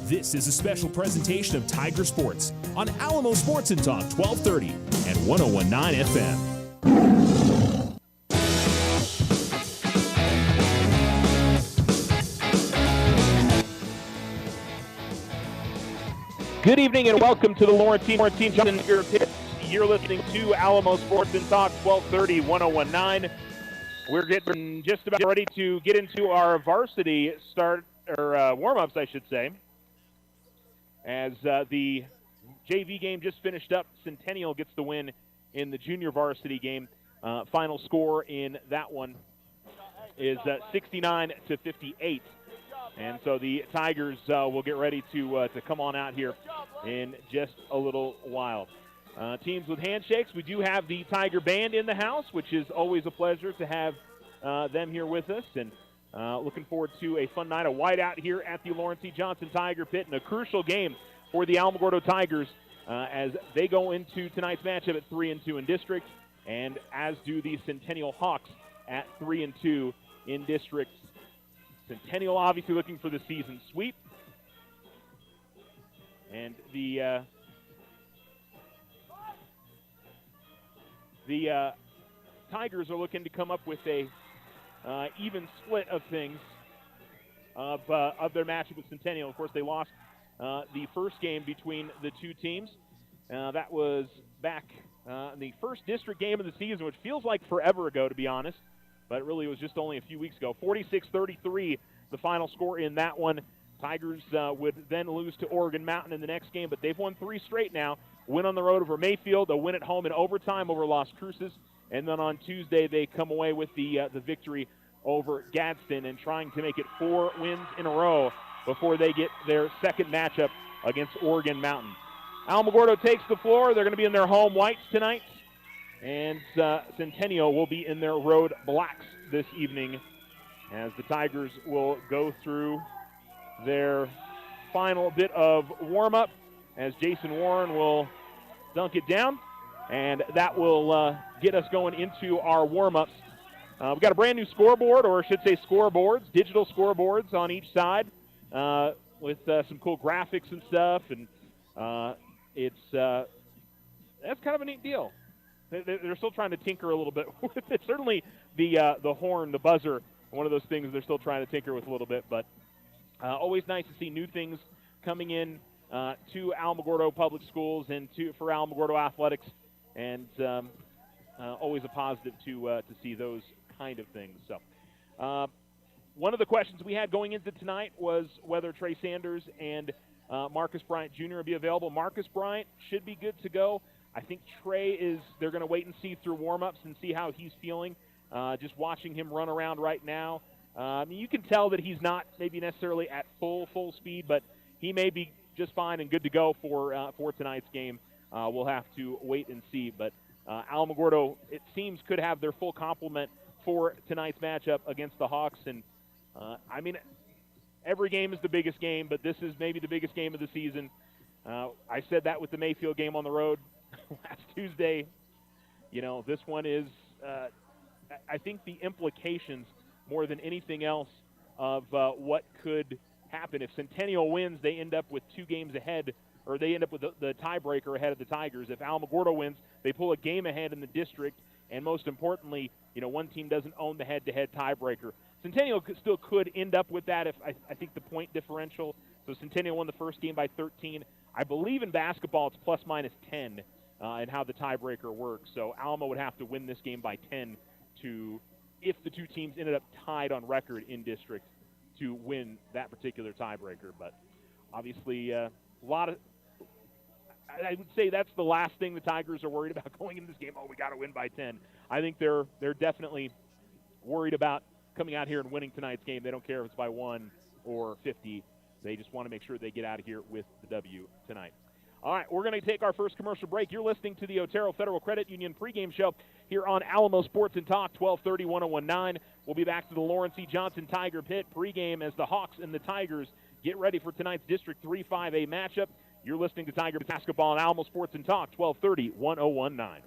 This is a special presentation of Tiger Sports on Alamo Sports and Talk 1230 and 101.9 FM. Good evening and welcome to the Laurentine Johnson Pits. You're listening to Alamo Sports and Talk 1230, 101.9. We're getting just about ready to get into our varsity start, or warm-ups, I should say. As the JV game just finished up, Centennial gets the win in the junior varsity game. Final score in that one is 69-58. And so the Tigers will get ready to come on out here in just a little while. Teams with handshakes, we do have the Tiger Band in the house, which is always a pleasure to have them here with us. And looking forward to a fun night of whiteout here at the Laurentine Johnson Tiger Pit, and a crucial game for the Alamogordo Tigers as they go into tonight's matchup at 3-2 in district, and as do the Centennial Hawks at 3-2 in district. Centennial obviously looking for the season sweep. And the Tigers are looking to come up with a even split of things of their matchup with Centennial. Of course, they lost the first game between the two teams. That was back in the first district game of the season, which feels like forever ago, to be honest. But it really was just only a few weeks ago. 46-33, the final score in that one. Tigers would then lose to Oregon Mountain in the next game, but they've won 3 straight now. Win on the road over Mayfield, a win at home in overtime over Las Cruces, and then on Tuesday they come away with the victory over Gadsden, and trying to make it 4 wins in a row before they get their second matchup against Oregon Mountain. Alamogordo takes the floor. They're going to be in their home whites tonight. And Centennial will be in their road blacks this evening, as the Tigers will go through their final bit of warm-up, as Jason Warren will dunk it down, and that will get us going into our warm-ups. We've got a brand new scoreboard, or I should say scoreboards, digital scoreboards on each side with some cool graphics and stuff, and that's kind of a neat deal. They're still trying to tinker a little bit with it. Certainly the horn, the buzzer, one of those things they're still trying to tinker with a little bit. But always nice to see new things coming in to Alamogordo Public Schools and for Alamogordo Athletics. And always a positive to see those kind of things. So one of the questions we had going into tonight was whether Trey Sanders and Marcus Bryant Jr. will be available. Marcus Bryant should be good to go. I think Trey they're going to wait and see through warm-ups and see how he's feeling. Just watching him run around right now, you can tell that he's not maybe necessarily at full speed, but he may be just fine and good to go for tonight's game. We'll have to wait and see. But Alamogordo, it seems, could have their full complement for tonight's matchup against the Hawks. And, every game is the biggest game, but this is maybe the biggest game of the season. I said that with the Mayfield game on the road last Tuesday. This one is, I think the implications more than anything else of what could happen. If Centennial wins, they end up with 2 games ahead, or they end up with the tiebreaker ahead of the Tigers. If Alamogordo wins, they pull a game ahead in the district, and most importantly, one team doesn't own the head-to-head tiebreaker. Centennial still could end up with that if I think the point differential. So Centennial won the first game by 13. I believe in basketball it's plus-minus 10 and how the tiebreaker works. So Alamo would have to win this game by 10 if the two teams ended up tied on record in district, to win that particular tiebreaker. But obviously I would say that's the last thing the Tigers are worried about going into this game. We got to win by 10. I think they're definitely worried about coming out here and winning tonight's game. They don't care if it's by 1 or 50. They just want to make sure they get out of here with the W tonight. All right, we're going to take our first commercial break. You're listening to the Otero Federal Credit Union pregame show here on Alamo Sports and Talk, 1230, 101.9. We'll be back to the Laurentine Johnson Tiger Pit pregame as the Hawks and the Tigers get ready for tonight's District 3-5A matchup. You're listening to Tiger Basketball on Alamo Sports and Talk, 1230, 101.9.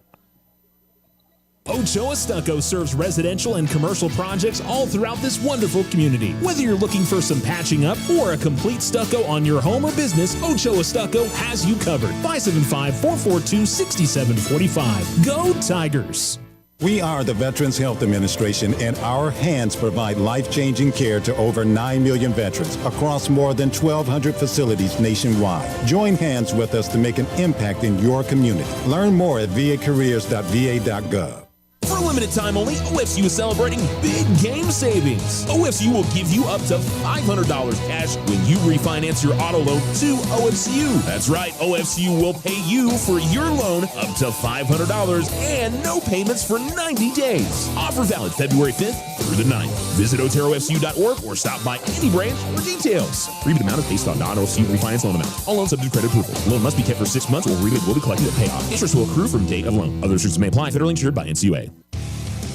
Ochoa Stucco serves residential and commercial projects all throughout this wonderful community. Whether you're looking for some patching up or a complete stucco on your home or business, Ochoa Stucco has you covered. 575-442-6745. Go Tigers! We are the Veterans Health Administration, and our hands provide life-changing care to over 9 million veterans across more than 1,200 facilities nationwide. Join hands with us to make an impact in your community. Learn more at vacareers.va.gov. For a limited time only, OFCU is celebrating big game savings. OFCU will give you up to $500 cash when you refinance your auto loan to OFCU. That's right, OFCU will pay you for your loan up to $500 and no payments for 90 days. Offer valid February 5th through the 9th. Visit OteroFCU.org or stop by any branch for details. Rebate amount is based on non-OFCU refinance loan amount. All loans subject to credit approval. Loan must be kept for 6 months or rebate will be collected at payoff. Interest will accrue from date of loan. Other restrictions may apply. Federally insured by NCUA.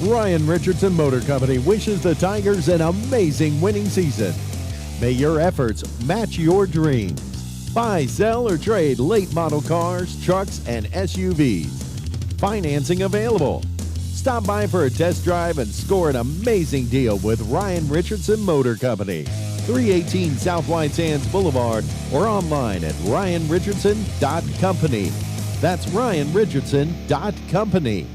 Ryan Richardson Motor Company wishes the Tigers an amazing winning season. May your efforts match your dreams. Buy, sell, or trade late model cars, trucks, and SUVs. Financing available. Stop by for a test drive and score an amazing deal with Ryan Richardson Motor Company. 318 South White Sands Boulevard or online at ryanrichardson.company. That's ryanrichardson.company.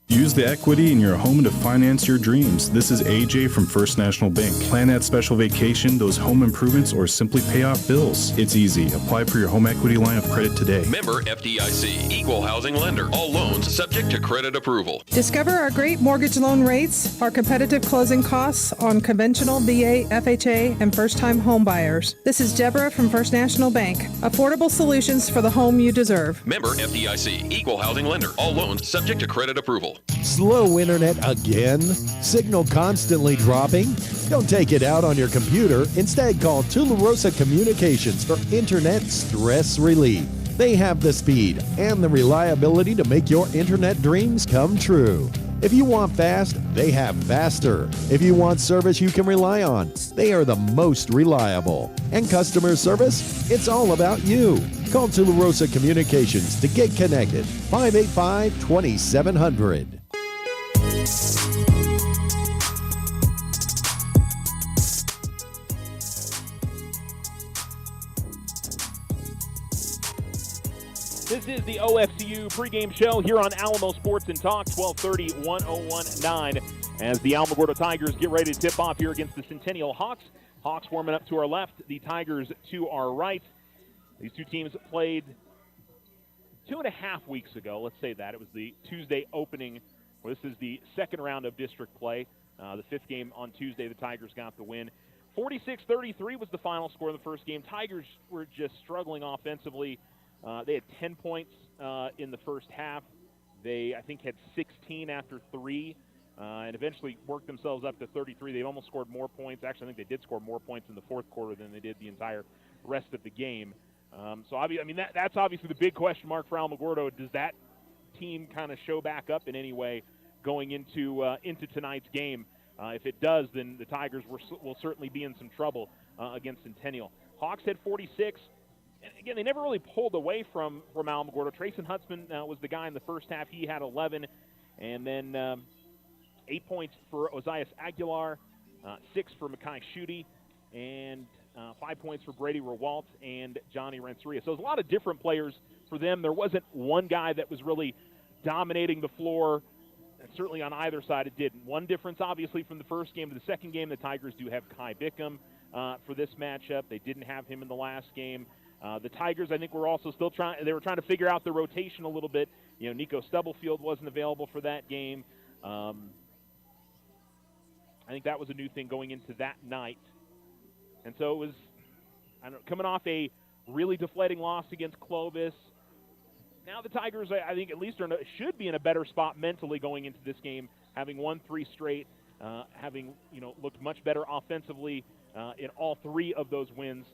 Use the equity in your home to finance your dreams. This is AJ from First National Bank. Plan that special vacation, those home improvements, or simply pay off bills. It's easy. Apply for your home equity line of credit today. Member FDIC, Equal Housing Lender. All loans subject to credit approval. Discover our great mortgage loan rates, our competitive closing costs on conventional, VA, FHA, and first-time home buyers. This is Deborah from First National Bank. Affordable solutions for the home you deserve. Member FDIC, Equal Housing Lender. All loans subject to credit approval. Slow internet again? Signal constantly dropping? Don't take it out on your computer. Instead, call Tularosa Communications for internet stress relief. They have the speed and the reliability to make your internet dreams come true. If you want fast, they have faster. If you want service you can rely on, they are the most reliable. And customer service? It's all about you. Call Tularosa Communications to get connected. 585-2700. This is the OFCU pregame show here on Alamo Sports and Talk, 1230, 1019, as the Alamogordo Tigers get ready to tip off here against the Centennial Hawks. Hawks warming up to our left, the Tigers to our right. These two teams played 2.5 weeks ago, let's say that. It was the Tuesday opening. Well, this is the second round of district play. The fifth game on Tuesday, the Tigers got the win. 46-33 was the final score of the first game. Tigers were just struggling offensively. They had 10 points in the first half. They, I think, had 16 after 3 and eventually worked themselves up to 33. They almost scored more points. Actually, I think they did score more points in the fourth quarter than they did the entire rest of the game. That's obviously the big question mark for Alamogordo. Does that team kind of show back up in any way going into tonight's game? If it does, then the Tigers will certainly be in some trouble against Centennial. Hawks had 46. And again, they never really pulled away from Alamogordo. Trayson Huntsman was the guy in the first half. He had 11. And then 8 points for Ozias Aguilar, 6 for Makai Schutte, and 5 points for Brady Rewalt and Johnny Renteria. So it was a lot of different players for them. There wasn't one guy that was really dominating the floor. And certainly on either side it didn't. One difference, obviously, from the first game to the second game, the Tigers do have Kai Bickham for this matchup. They didn't have him in the last game. The Tigers, I think, were also still trying to figure out the rotation a little bit. You know, Nico Stubblefield wasn't available for that game. I think that was a new thing going into that night. And so it was, coming off a really deflating loss against Clovis. Now the Tigers, I think, at least should be in a better spot mentally going into this game, having won 3 straight, having looked much better offensively in all 3 of those wins.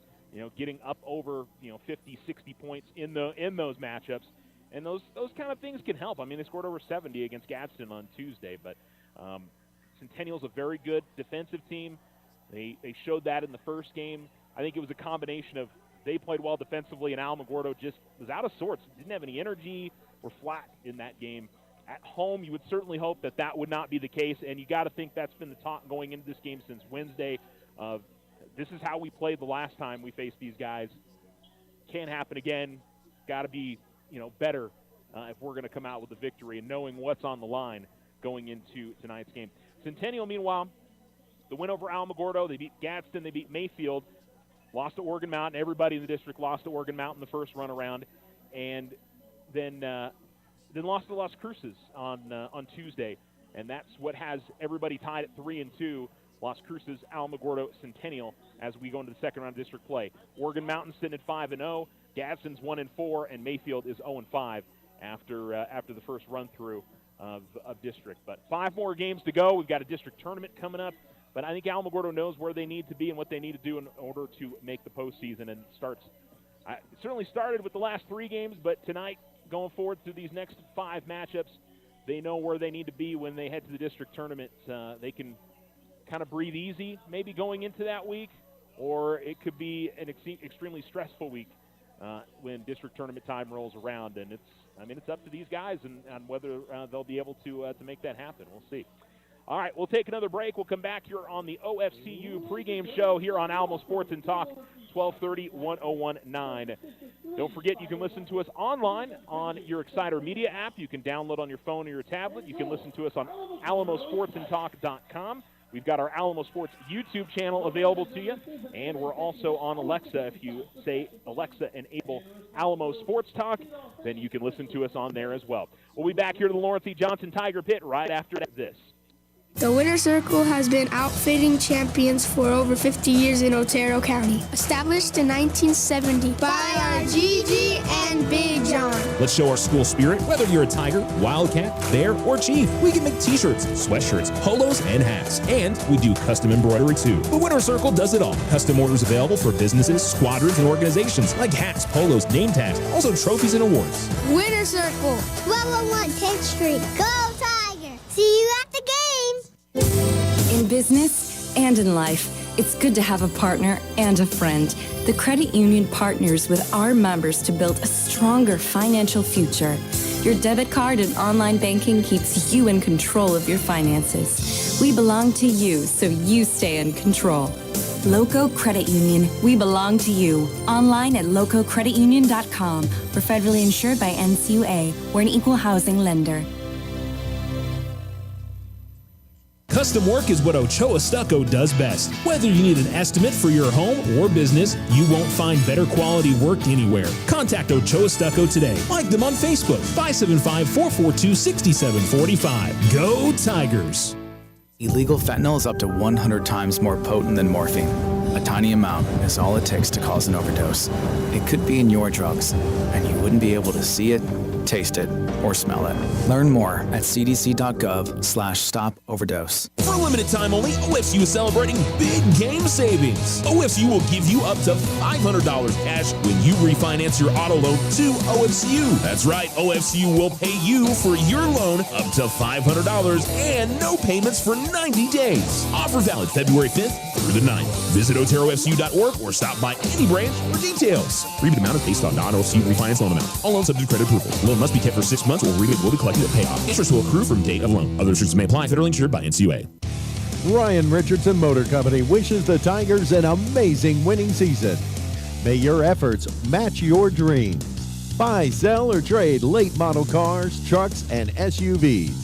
Getting up over 50, 60 points in those matchups, and those kind of things can help. I mean, they scored over 70 against Gadsden on Tuesday, but Centennial's a very good defensive team. They showed that in the first game. I think it was a combination of they played well defensively, and Alamogordo just was out of sorts. Didn't have any energy. Were flat in that game. At home, you would certainly hope that that would not be the case, and you got to think that's been the talk going into this game since Wednesday. This is how we played the last time we faced these guys. Can't happen again. Got to be, better if we're going to come out with a victory and knowing what's on the line going into tonight's game. Centennial, meanwhile, the win over Alamogordo. They beat Gadsden. They beat Mayfield. Lost to Oregon Mountain. Everybody in the district lost to Oregon Mountain the first run around, and then lost to Las Cruces on Tuesday, and that's what has everybody tied at 3-2. Las Cruces, Alamogordo, Centennial as we go into the second round of district play. Oregon Mountain sitting at 5-0. Gadsden's 1-4, and Mayfield is 0-5 after the first run through of district. But 5 more games to go. We've got a district tournament coming up. But I think Alamogordo knows where they need to be and what they need to do in order to make the postseason. And it certainly started with the last 3 games, but tonight, going forward through these next 5 matchups, they know where they need to be when they head to the district tournament. They can kind of breathe easy maybe going into that week, or it could be an extremely stressful week when district tournament time rolls around. And it's up to these guys and whether they'll be able to make that happen. We'll see. All right, we'll take another break. We'll come back here on the OFCU pregame show here on Alamo Sports and Talk, 1230, 1019. Don't forget, you can listen to us online on your Exciter Media app. You can download on your phone or your tablet. You can listen to us on alamosportsandtalk.com. We've got our Alamo Sports YouTube channel available to you, and we're also on Alexa. If you say, Alexa, enable Alamo Sports Talk, then you can listen to us on there as well. We'll be back here to the Lawrence E. Johnson Tiger Pit right after this. The Winter Circle has been outfitting champions for over 50 years in Otero County. Established in 1970 by our Gigi and Big John. Let's show our school spirit. Whether you're a Tiger, Wildcat, Bear, or Chief, we can make t-shirts, sweatshirts, polos, and hats. And we do custom embroidery too. The Winter Circle does it all. Custom orders available for businesses, squadrons, and organizations like hats, polos, name tags, also trophies and awards. Winter Circle, 1201 10th Street. Go Tiger! See you at the games! In business and in life, it's good to have a partner and a friend. The credit union partners with our members to build a stronger financial future. Your debit card and online banking keeps you in control of your finances. We belong to you, so you stay in control. Loco Credit Union, we belong to you. Online at lococreditunion.com. We're federally insured by NCUA. We're an equal housing lender. Custom work is what Ochoa Stucco does best. Whether you need an estimate for your home or business, you won't find better quality work anywhere. Contact Ochoa Stucco today. Like them on Facebook, 575-442-6745. Go Tigers! Illegal fentanyl is up to 100 times more potent than morphine. A tiny amount is all it takes to cause an overdose. It could be in your drugs, and you wouldn't be able to see it, taste it, or smell it. Learn more at cdc.gov/stop-overdose. For a limited time only, OFCU is celebrating big game savings. OFCU will give you up to $500 cash when you refinance your auto loan to OFCU. That's right, OFCU will pay you for your loan up to $500 and no payments for 90 days. Offer valid February 5th through the 9th. Visit OteroFCU.org or stop by any branch for details. Rebate amount is based on non-OFCU refinance loan amount. All loans subject to credit approval. Loan must be kept for 6 months or rebate will be collected at payoff. Interest will accrue from date of loan. Other restrictions may apply. Federally insured by NCUA. Ryan Richardson Motor Company wishes the Tigers an amazing winning season. May your efforts match your dreams. Buy, sell, or trade late model cars, trucks, and SUVs.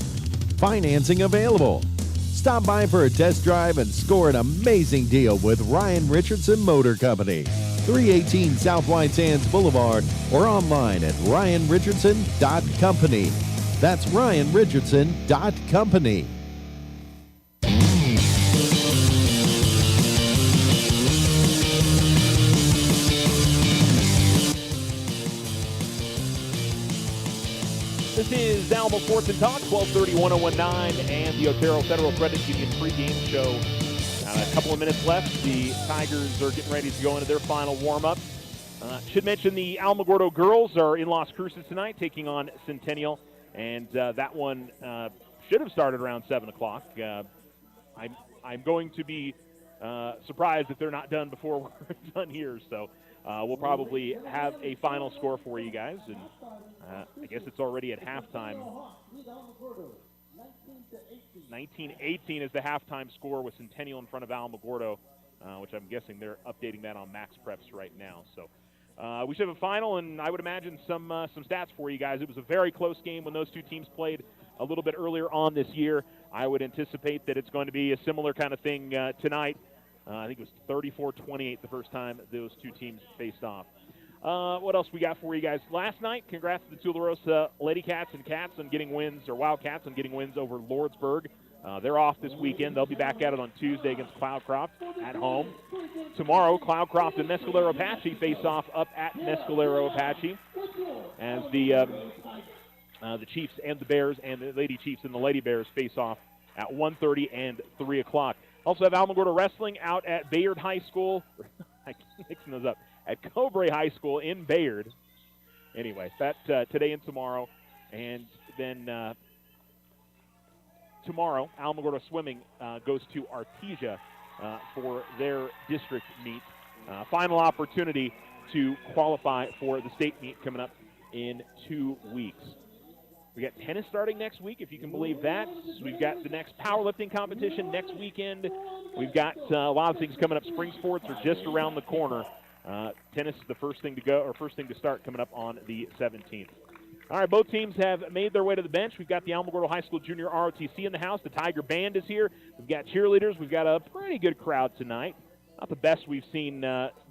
Financing available. Stop by for a test drive and score an amazing deal with Ryan Richardson Motor Company. 318 South White Sands Boulevard or online at ryanrichardson.company. That's ryanrichardson.company. This is Alamo Sports and Talk, 1230, 1019, and the Otero Federal Credit Union pregame show. A couple of minutes left. The Tigers are getting ready to go into their final warm-up. Should mention the Alamogordo girls are in Las Cruces tonight, taking on Centennial, and that one should have started around 7 o'clock. I'm going to be surprised if they're not done before we're done here. So we'll probably have a final score for you guys, and I guess it's already at halftime. 19-18 is the halftime score with Centennial in front of Alamogordo, which I'm guessing they're updating that on Max Preps right now. So we should have a final, and I would imagine some stats for you guys. It was a very close game when those two teams played a little bit earlier on this year. I would anticipate that it's going to be a similar kind of thing tonight. I think it was 34-28 the first time those two teams faced off. What else we got for you guys? Last night, congrats to the Tularosa Lady Cats and Cats on getting wins, or Wildcats on getting wins over Lordsburg. They're off this weekend. They'll be back at it on Tuesday against Cloudcroft at home. Tomorrow, Cloudcroft and Mescalero Apache face off up at Mescalero Apache as the Chiefs and the Bears and the Lady Chiefs and the Lady Bears face off at 1:30 and 3 o'clock. Also have Alamogordo Wrestling out at Bayard High School. I keep mixing those up. At Cobre High School in Bayard. Anyway, that's today and tomorrow. And then tomorrow, Alamogordo Swimming goes to Artesia for their district meet. Final opportunity to qualify for the state meet coming up in 2 weeks. We got tennis starting next week, if you can believe that. We've got the next powerlifting competition next weekend. We've got a lot of things coming up. Spring sports are just around the corner. Tennis is the first thing to go, or first thing to start, coming up on the 17th. All right, both teams have made their way to the bench. We've got the Alamogordo High School Junior ROTC in the house. The Tiger Band is here. We've got cheerleaders. We've got a pretty good crowd tonight. Not the best we've seen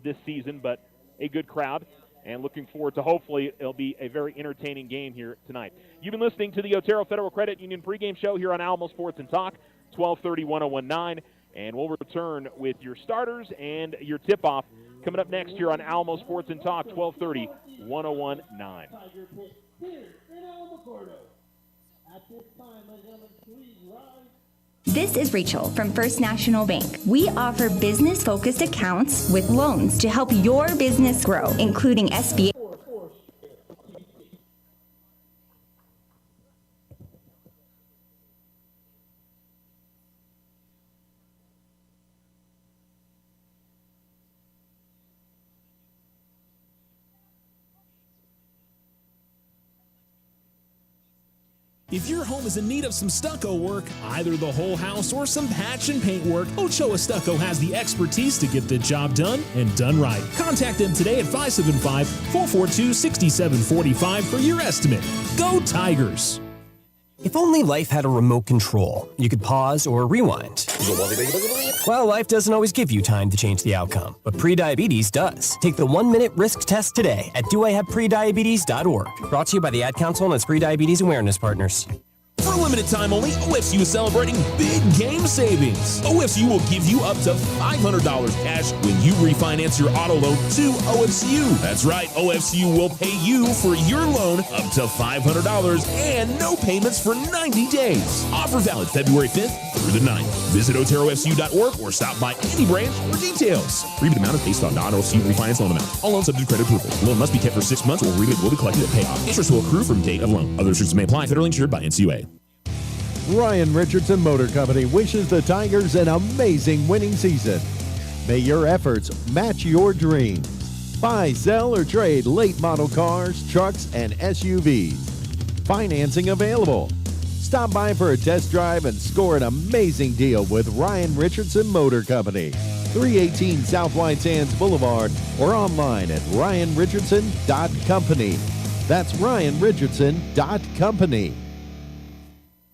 this season, but a good crowd. And looking forward to, hopefully, it'll be a very entertaining game here tonight. You've been listening to the Otero Federal Credit Union pregame show here on Alamo Sports and Talk, 1230 1019. And we'll return with your starters and your tip-off coming up next here on Alamo Sports and Talk, 1230 1019. This is Rachel from First National Bank. We offer business-focused accounts with loans to help your business grow, including SBA. If your home is in need of some stucco work, either the whole house or some patch and paint work, Ochoa Stucco has the expertise to get the job done and done right. Contact them today at 575-442-6745 for your estimate. Go Tigers! If only life had a remote control, you could pause or rewind. Well, life doesn't always give you time to change the outcome, but prediabetes does. Take the 1-minute risk test today at doihaveprediabetes.org. Brought to you by the Ad Council and its Prediabetes Awareness Partners. For a limited time only, OFCU is celebrating big game savings. OFCU will give you up to $500 cash when you refinance your auto loan to OFCU. That's right, OFCU will pay you for your loan up to $500 and no payments for 90 days. Offer valid February 5th through the 9th. Visit OteroFCU.org or stop by any branch for details. Rebate amount is based on non-OFCU refinance loan amount. All loans subject to credit approval. Loan must be kept for 6 months or rebate will be collected at payoff. Interest will accrue from date of loan. Other restrictions may apply. Federally insured by NCUA. Ryan Richardson Motor Company wishes the Tigers an amazing winning season. May your efforts match your dreams. Buy, sell, or trade late model cars, trucks, and SUVs. Financing available. Stop by for a test drive and score an amazing deal with Ryan Richardson Motor Company. 318 South White Sands Boulevard or online at ryanrichardson.company. That's ryanrichardson.company.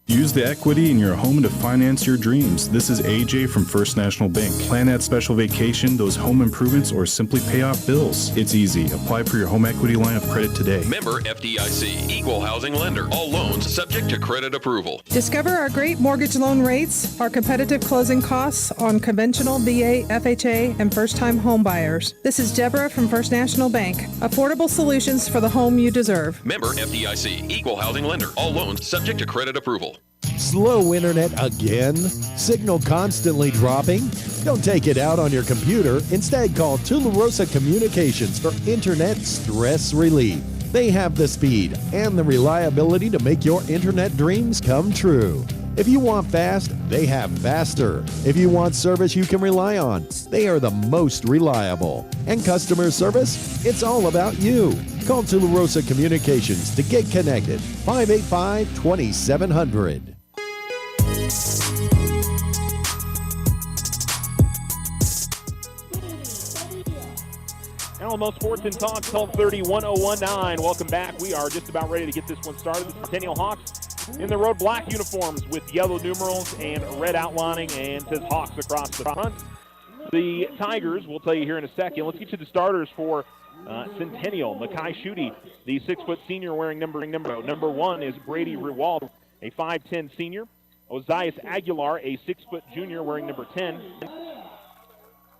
Use the equity in your home to finance your dreams. This is AJ from First National Bank. Plan that special vacation, those home improvements, or simply pay off bills. It's easy. Apply for your home equity line of credit today. Member FDIC, equal housing lender. All loans subject to credit approval. Discover our great mortgage loan rates, our competitive closing costs on conventional VA, FHA, and first-time home buyers. This is Deborah from First National Bank. Affordable solutions for the home you deserve. Member FDIC, equal housing lender. All loans subject to credit approval. Slow internet again? Signal constantly dropping? Don't take it out on your computer. Instead, call Tularosa Communications for internet stress relief. They have the speed and the reliability to make your internet dreams come true. If you want fast, they have faster. If you want service you can rely on, they are the most reliable. And customer service, it's all about you. Call Tularosa Communications to get connected. 585-2700. Alamo Sports and Talk, 1230-1019. Welcome back. We are just about ready to get this one started. The Centennial Hawks in their road black uniforms with yellow numerals and red outlining, and says Hawks across the front. The Tigers, we'll tell you here in a second. Let's get you the starters for Centennial. Makai Schutte, the 6-foot senior wearing number 1 is Brady Rewald, a 5'10 senior. Ozias Aguilar, a 6-foot junior wearing number 10.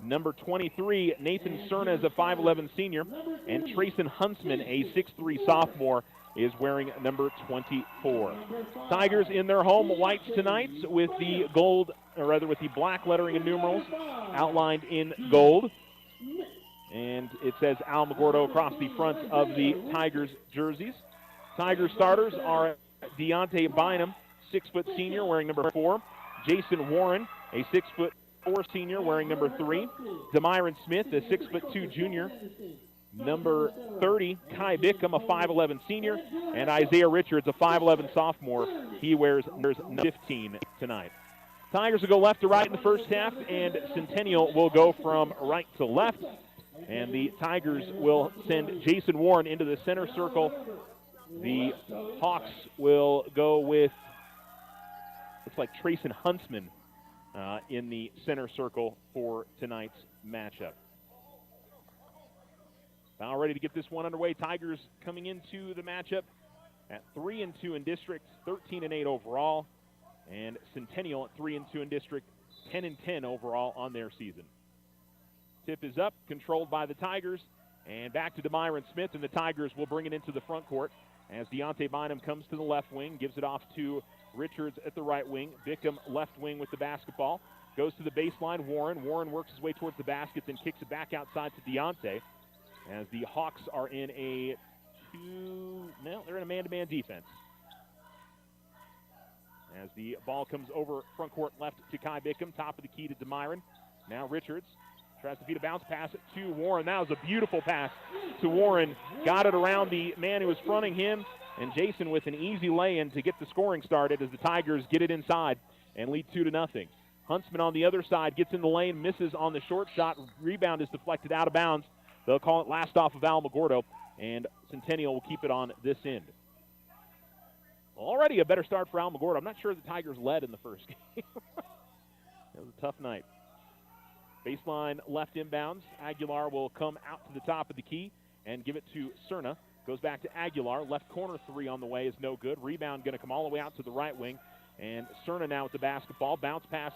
Number 23, Nathan Cerna is a 5'11 senior, and Trayson Huntsman, a 6'3 sophomore, is wearing number 24. Tigers in their home whites tonight with the gold, or rather with the black lettering and numerals outlined in gold. And it says Alamogordo across the front of the Tigers jerseys. Tiger starters are Deontay Bynum, 6-foot senior wearing number 4. Jason Warren, a 6'4 senior wearing number 3. Demyron Smith, a 6'2 junior. Number 30, Kai Bickham, a 5'11 senior. And Isaiah Richards, a 5'11 sophomore. He wears number 15 tonight. Tigers will go left to right in the first half, and Centennial will go from right to left. And the Tigers will send Jason Warren into the center circle. The Hawks will go with, looks like Trayson Huntsman in the center circle for tonight's matchup. Now ready to get this one underway. Tigers coming into the matchup at 3-2 in district, 13-8 overall. And Centennial at 3-2 in district, 10-10 overall on their season. Tip is up, controlled by the Tigers. And back to Demyron Smith, and the Tigers will bring it into the front court as Deontay Bynum comes to the left wing, gives it off to Richards at the right wing. Bickham left wing with the basketball. Goes to the baseline, Warren. Warren works his way towards the basket, then kicks it back outside to Deontay. As the Hawks are in a they're in a man-to-man defense. As the ball comes over front court left to Kai Bickham, top of the key to Demyron. Now Richards tries to feed a bounce pass to Warren. That was a beautiful pass to Warren. Got it around the man who was fronting him, and Jason with an easy lay-in to get the scoring started as the Tigers get it inside and lead 2-0. Huntsman on the other side gets in the lane, misses on the short shot. Rebound is deflected out of bounds. They'll call it last off of Alamogordo, and Centennial will keep it on this end. Already a better start for Alamogordo. I'm not sure the Tigers led in the first game. It was a tough night. Baseline left inbounds. Aguilar will come out to the top of the key and give it to Cerna. Goes back to Aguilar. Left corner three on the way is no good. Rebound going to come all the way out to the right wing. And Cerna now with the basketball. Bounce pass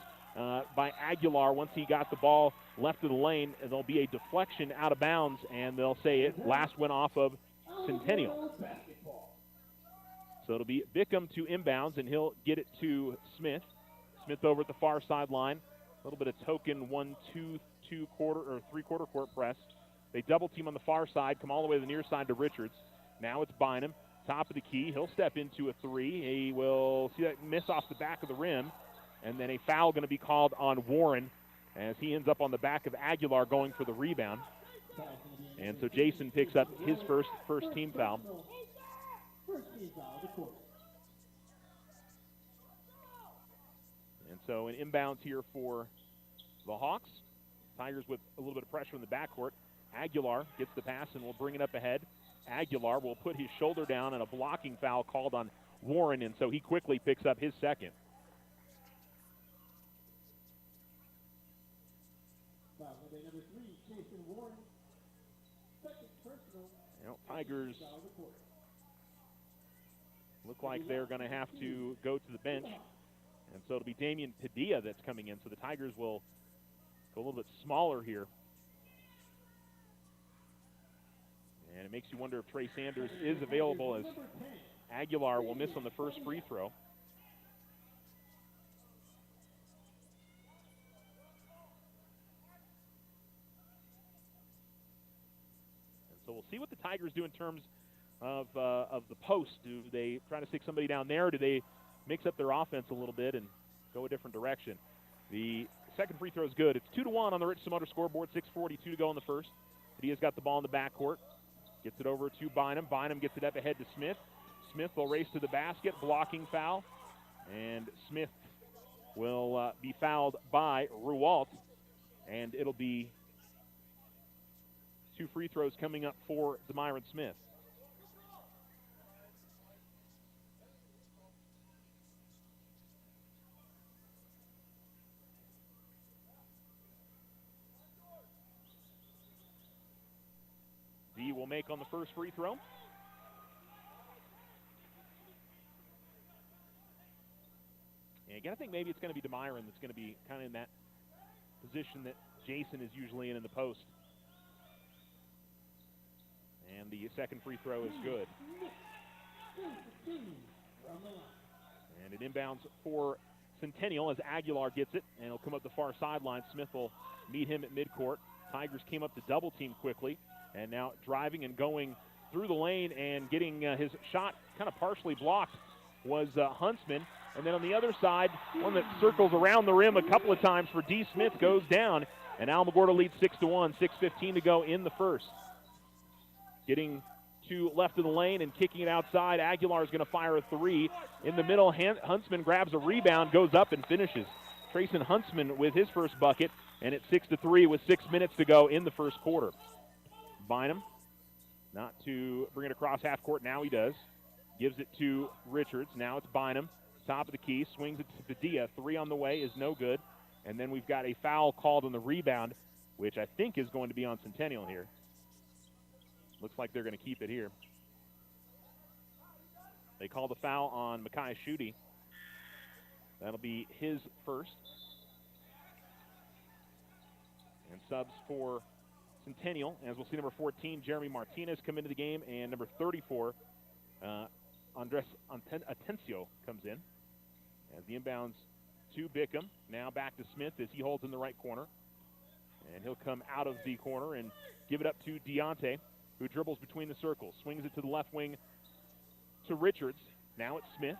by Aguilar. Once he got the ball left of the lane, there'll be a deflection out of bounds, and they'll say it last went off of Centennial. So it'll be Bickham to inbounds, and he'll get it to Smith. Smith over at the far sideline. A little bit of token 3-quarter court press. They double team on the far side, come all the way to the near side to Richards. Now it's Bynum, top of the key. He'll step into a three. He will see that miss off the back of the rim. And then a foul going to be called on Warren as he ends up on the back of Aguilar going for the rebound. And so Jason picks up his first team foul. And so an inbounds here for the Hawks. Tigers with a little bit of pressure in the backcourt. Aguilar gets the pass and will bring it up ahead. Aguilar will put his shoulder down, and a blocking foul called on Warren, and so he quickly picks up his second. Tigers look like they're going to have to go to the bench. And so it'll be Damian Padilla that's coming in. So the Tigers will go a little bit smaller here. And it makes you wonder if Trey Sanders is available, as Aguilar will miss on the first free throw. So we'll see what the Tigers do in terms of the post. Do they try to stick somebody down there? Or do they mix up their offense a little bit and go a different direction. The second free throw is good. It's 2-1 on the Richardson Motor scoreboard, 6:42 to go in the first. Padilla's got the ball in the backcourt. Gets it over to Bynum. Bynum gets it up ahead to Smith. Smith will race to the basket, blocking foul. And Smith will be fouled by Ruwalt. And it'll be 2 free throws coming up for Demyron Smith. D will make on the first free throw. And again, I think maybe it's going to be Demyron that's going to be kind of in that position that Jason is usually in the post. And the second free throw is good. And it inbounds for Centennial as Aguilar gets it, and it'll come up the far sideline. Smith will meet him at midcourt. Tigers came up to double team quickly, and now driving and going through the lane and getting his shot kind of partially blocked was Huntsman. And then on the other side, one that circles around the rim a couple of times for D. Smith goes down, and Alamogordo leads 6-1, 6:15 to go in the first. Getting to left of the lane and kicking it outside, Aguilar is going to fire a 3. In the middle, Huntsman grabs a rebound, goes up and finishes. Trayson Huntsman with his first bucket, and it's 6-3 with 6 minutes to go in the first quarter. Bynum, not to bring it across half court, now he does. Gives it to Richards, now it's Bynum. Top of the key, swings it to Padilla. 3 on the way is no good. And then we've got a foul called on the rebound, which I think is going to be on Centennial here. Looks like they're going to keep it here. They call the foul on Makai Schutte. That'll be his first. And subs for Centennial, as we'll see, number 14, Jeremy Martinez, come into the game, and number 34, Andres Atencio comes in. As the inbounds to Bickham. Now back to Smith as he holds in the right corner. And he'll come out of the corner and give it up to Deontay, who dribbles between the circles. Swings it to the left wing to Richards. Now it's Smith.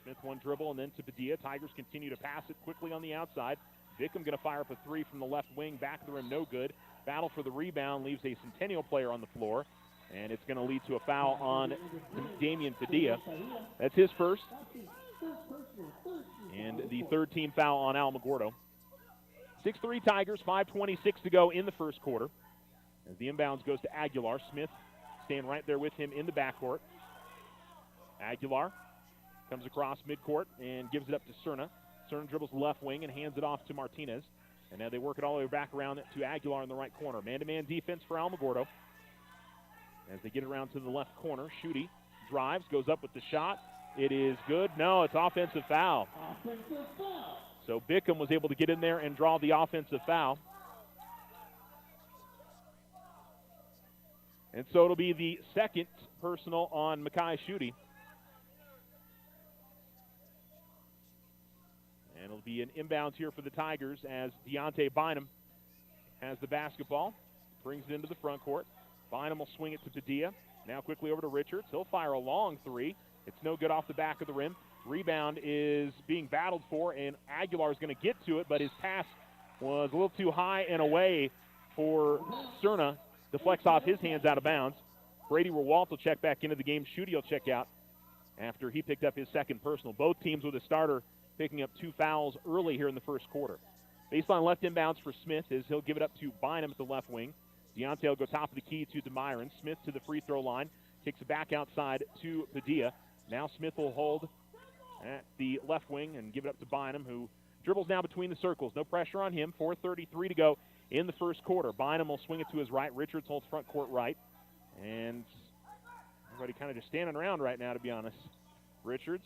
Smith one dribble and then to Padilla. Tigers continue to pass it quickly on the outside. Bickham going to fire up a 3 from the left wing. Back of the rim, no good. Battle for the rebound leaves a Centennial player on the floor. And it's going to lead to a foul on Damian Padilla. That's his first. And the third team foul on Alamogordo. 6-3 Tigers, 5:26 to go in the first quarter. As the inbounds goes to Aguilar. Smith staying right there with him in the backcourt. Aguilar comes across midcourt and gives it up to Cerna. Cerna dribbles the left wing and hands it off to Martinez. And now they work it all the way back around to Aguilar in the right corner. Man-to-man defense for Alamogordo. As they get around to the left corner, Schutte drives, goes up with the shot. It is good. No, it's offensive foul. So Bickham was able to get in there and draw the offensive foul. And so it'll be the second personal on Makai Schutte. And it'll be an inbounds here for the Tigers as Deontay Bynum has the basketball, brings it into the front court. Bynum will swing it to Padilla. Now quickly over to Richards. He'll fire a long 3. It's no good off the back of the rim. Rebound is being battled for, and Aguilar is going to get to it, but his pass was a little too high and away for Cerna. Deflects off his hands out of bounds. Brady Rewalt will check back into the game. Schutte will check out after he picked up his second personal. Both teams with a starter picking up 2 fouls early here in the first quarter. Baseline left inbounds for Smith as he'll give it up to Bynum at the left wing. Deontay will go top of the key to Demyron. Smith to the free throw line. Kicks it back outside to Padilla. Now Smith will hold at the left wing and give it up to Bynum, who dribbles now between the circles. No pressure on him. 4:33 to go in the first quarter. Bynum will swing it to his right. Richards holds front court right. And everybody kind of just standing around right now, to be honest. Richards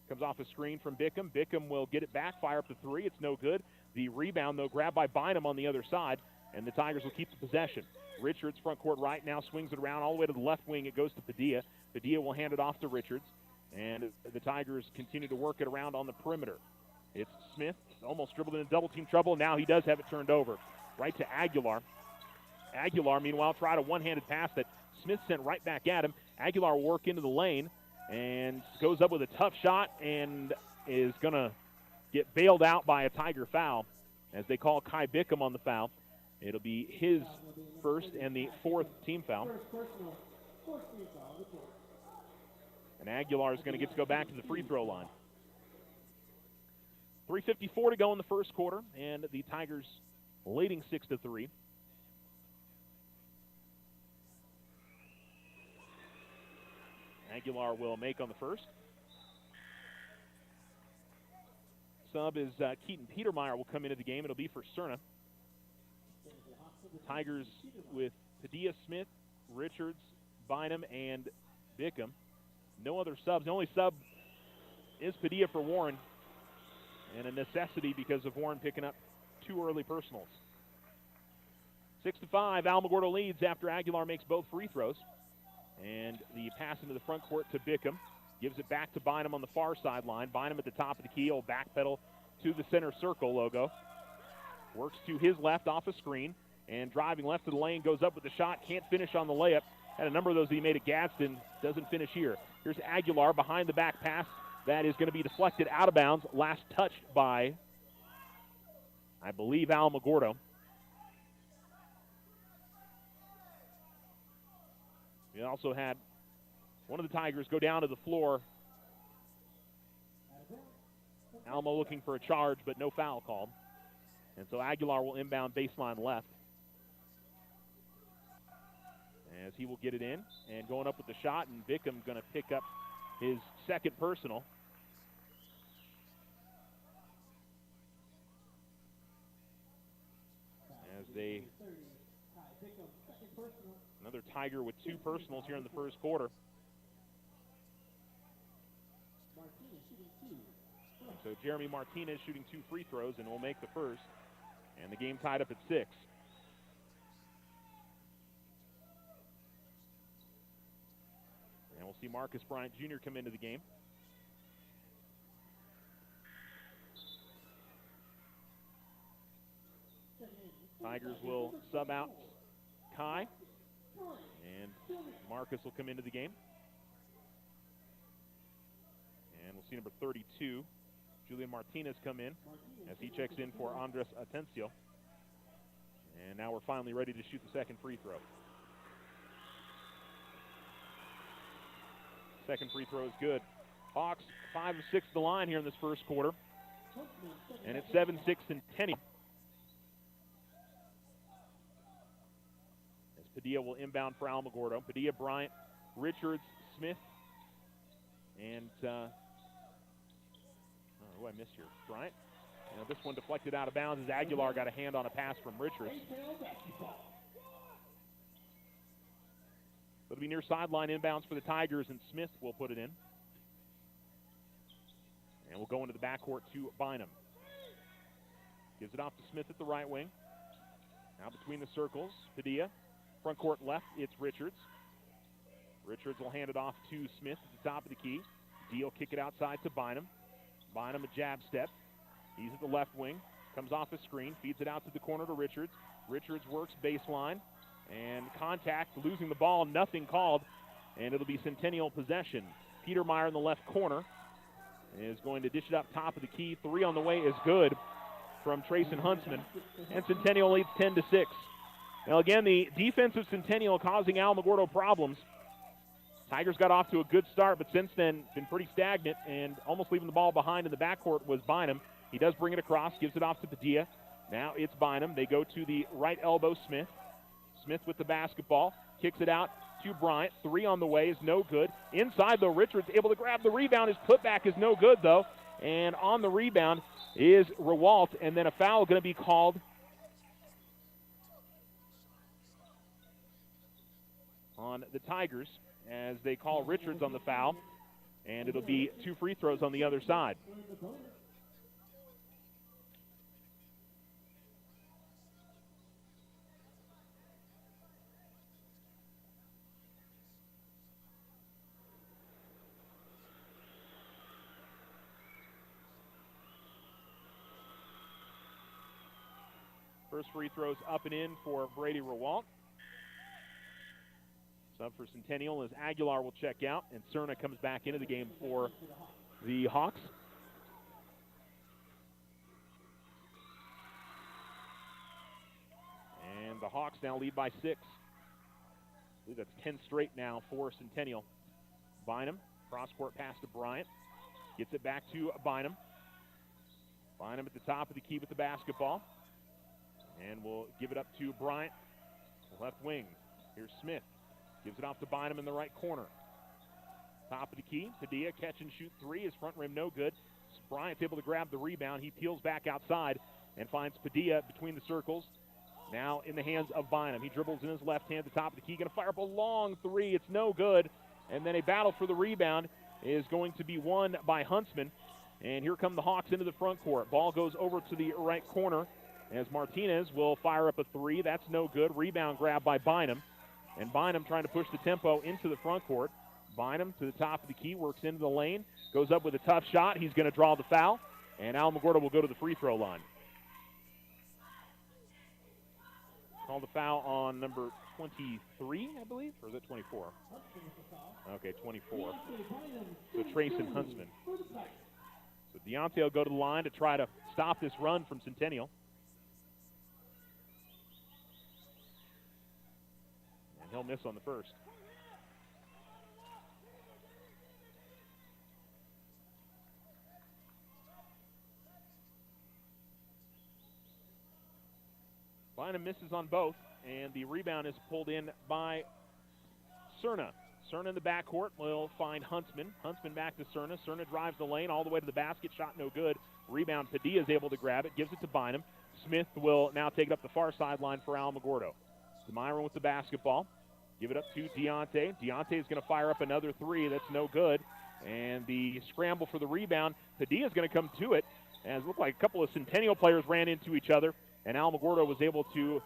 comes off a screen from Bickham. Bickham will get it back, fire up the 3. It's no good. The rebound, though, grabbed by Bynum on the other side, and the Tigers will keep the possession. Richards, front court right, now swings it around all the way to the left wing. It goes to Padilla. Padilla will hand it off to Richards, and the Tigers continue to work it around on the perimeter. It's Smith, almost dribbled into double-team trouble. Now he does have it turned over. Right to Aguilar. Aguilar, meanwhile, tried a one-handed pass that Smith sent right back at him. Aguilar will work into the lane. and goes up with a tough shot and is going to get bailed out by a Tiger foul as they call Kai Bickham on the foul. It'll be his first and the fourth team foul. And Aguilar is going to get to go back to the free throw line. 3:54 to go in the first quarter, and the Tigers leading 6-3. Aguilar will make on the first. Sub is Keaton Petermeyer will come into the game. It'll be for Cerna. Tigers with Padilla, Smith, Richards, Bynum, and Bickham. No other subs. The only sub is Padilla for Warren, and a necessity because of Warren picking up 2 early personals. 6-5, Alamogordo leads after Aguilar makes both free throws. And the pass into the front court to Bickham. Gives it back to Bynum on the far sideline. Bynum at the top of the key. Will backpedal to the center circle logo. Works to his left off a screen. And driving left to the lane. Goes up with the shot. Can't finish on the layup. Had a number of those that he made at Gadsden. Doesn't finish here. Here's Aguilar behind the back pass. That is going to be deflected out of bounds. Last touched by, I believe, Alamogordo. We also had one of the Tigers go down to the floor. Alamo looking for a charge, but no foul called. And so Aguilar will inbound baseline left. As he will get it in. And going up with the shot, and Bickham going to pick up his second personal. As they... Another Tiger with 2 personals here in the first quarter. So Jeremy Martinez shooting 2 free throws and will make the first. And the game tied up at 6. And we'll see Marcus Bryant Jr. come into the game. Tigers will sub out Kai. And Marcus will come into the game. And we'll see number 32, Julian Martinez, come in as he checks in for Andres Atencio. And now we're finally ready to shoot the second free throw. Second free throw is good. Hawks 5 of 6 to the line here in this first quarter. And it's 7-6 Centennial. Padilla will inbound for Alamogordo. Padilla, Bryant, Richards, Smith, and who I missed here? Bryant. This one deflected out of bounds as Aguilar got a hand on a pass from Richards. It'll be near sideline inbounds for the Tigers, and Smith will put it in. And we'll go into the backcourt to Bynum. Gives it off to Smith at the right wing. Now between the circles, Padilla. Front court left, it's Richards. Richards will hand it off to Smith at the top of the key. Deal kick it outside to Bynum. Bynum a jab step. He's at the left wing. Comes off the screen, feeds it out to the corner to Richards. Richards works baseline. And contact, losing the ball, nothing called. And it'll be Centennial possession. Petermeyer in the left corner is going to dish it up top of the key. 3 on the way is good from Trayson Huntsman. And Centennial leads 10-6. Now again, the defense of Centennial causing Alamogordo problems. Tigers got off to a good start, but since then been pretty stagnant, and almost leaving the ball behind in the backcourt was Bynum. He does bring it across, gives it off to Padilla. Now it's Bynum. They go to the right elbow, Smith. Smith with the basketball, kicks it out to Bryant. 3 on the way is no good. Inside, though, Richards able to grab the rebound. His putback is no good, though. And on the rebound is Rewalt, and then a foul going to be called on the Tigers as they call Richards on the foul, and it'll be 2 free throws on the other side. First free throws up and in for Brady Rewalt. Sub for Centennial as Aguilar will check out, and Cerna comes back into the game for the Hawks. And the Hawks now lead by 6. I believe that's 10 straight now for Centennial. Bynum, cross-court pass to Bryant. Gets it back to Bynum. Bynum at the top of the key with the basketball. And we'll give it up to Bryant, left wing. Here's Smith. Gives it off to Bynum in the right corner. Top of the key. Padilla catch and shoot 3. His front rim no good. Bryant's able to grab the rebound. He peels back outside and finds Padilla between the circles. Now in the hands of Bynum. He dribbles in his left hand at the top of the key. Going to fire up a long 3. It's no good. And then a battle for the rebound is going to be won by Huntsman. And here come the Hawks into the front court. Ball goes over to the right corner as Martinez will fire up a 3. That's no good. Rebound grab by Bynum. And Bynum trying to push the tempo into the front court. Bynum to the top of the key, works into the lane, goes up with a tough shot. He's going to draw the foul, and Alamogordo will go to the free throw line. Call the foul on number 23, I believe, or is it 24? Okay, 24. So Trayson Huntsman. So Deontay will go to the line to try to stop this run from Centennial. And he'll miss on the first. Bynum misses on both, and the rebound is pulled in by Cerna. Cerna in the backcourt will find Huntsman. Huntsman back to Cerna. Cerna drives the lane all the way to the basket. Shot no good. Rebound, Padilla is able to grab it. Gives it to Bynum. Smith will now take it up the far sideline for Alamogordo. Demyron with the basketball. Give it up to Deontay. Deontay is going to fire up another 3. That's no good. And the scramble for the rebound. Padilla is going to come to it. As it looked like a couple of Centennial players ran into each other. And Alamogordo was able to